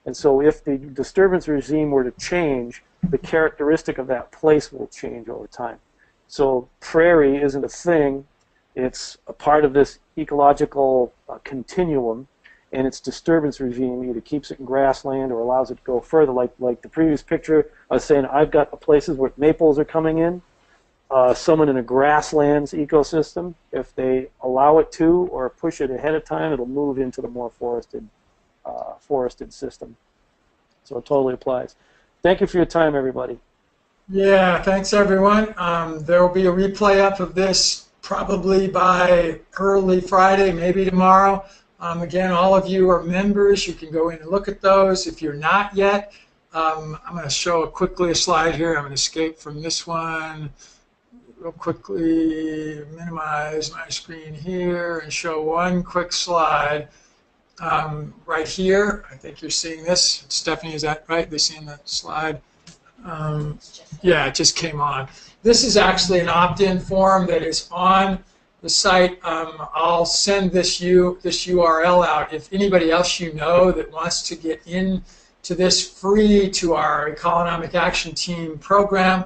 And so if the disturbance regime were to change, the characteristic of that place will change over time. So prairie isn't a thing. It's a part of this ecological continuum, and its disturbance regime either keeps it in grassland or allows it to go further. Like the previous picture, I was saying I've got places where maples are coming in. Someone in a grasslands ecosystem, if they allow it to or push it ahead of time, it'll move into the more forested system. So it totally applies. Thank you for your time, everybody. Yeah, thanks everyone. There will be a replay up of this probably by early Friday, maybe tomorrow. Again, all of you are members. You can go in and look at those. If you're not yet, I'm going to show quickly a slide here. I'm going to escape from this one real quickly, minimize my screen here, and show one quick slide right here. I think you're seeing this. Stephanie, is that right? They're seeing the slide? Yeah, it just came on. This is actually an opt-in form that is on the site. I'll send this URL out. If anybody else you know that wants to get into this free to our Economic Action Team program,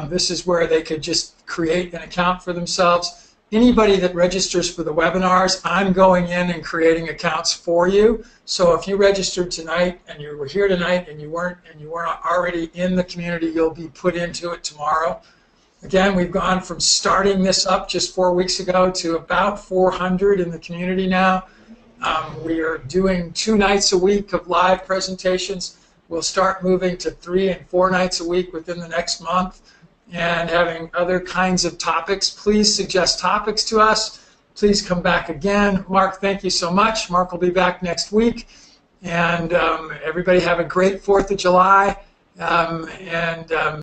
this is where they could just create an account for themselves. Anybody that registers for the webinars, I'm going in and creating accounts for you. So if you registered tonight and you were here tonight and you weren't already in the community, you'll be put into it tomorrow. Again, we've gone from starting this up just 4 weeks ago to about 400 in the community now. We are doing 2 nights a week of live presentations. We'll start moving to 3 and 4 nights a week within the next month, and having other kinds of topics. Please suggest topics to us. Please come back again. Mark, thank you so much. Mark will be back next week. And everybody have a great 4th of July.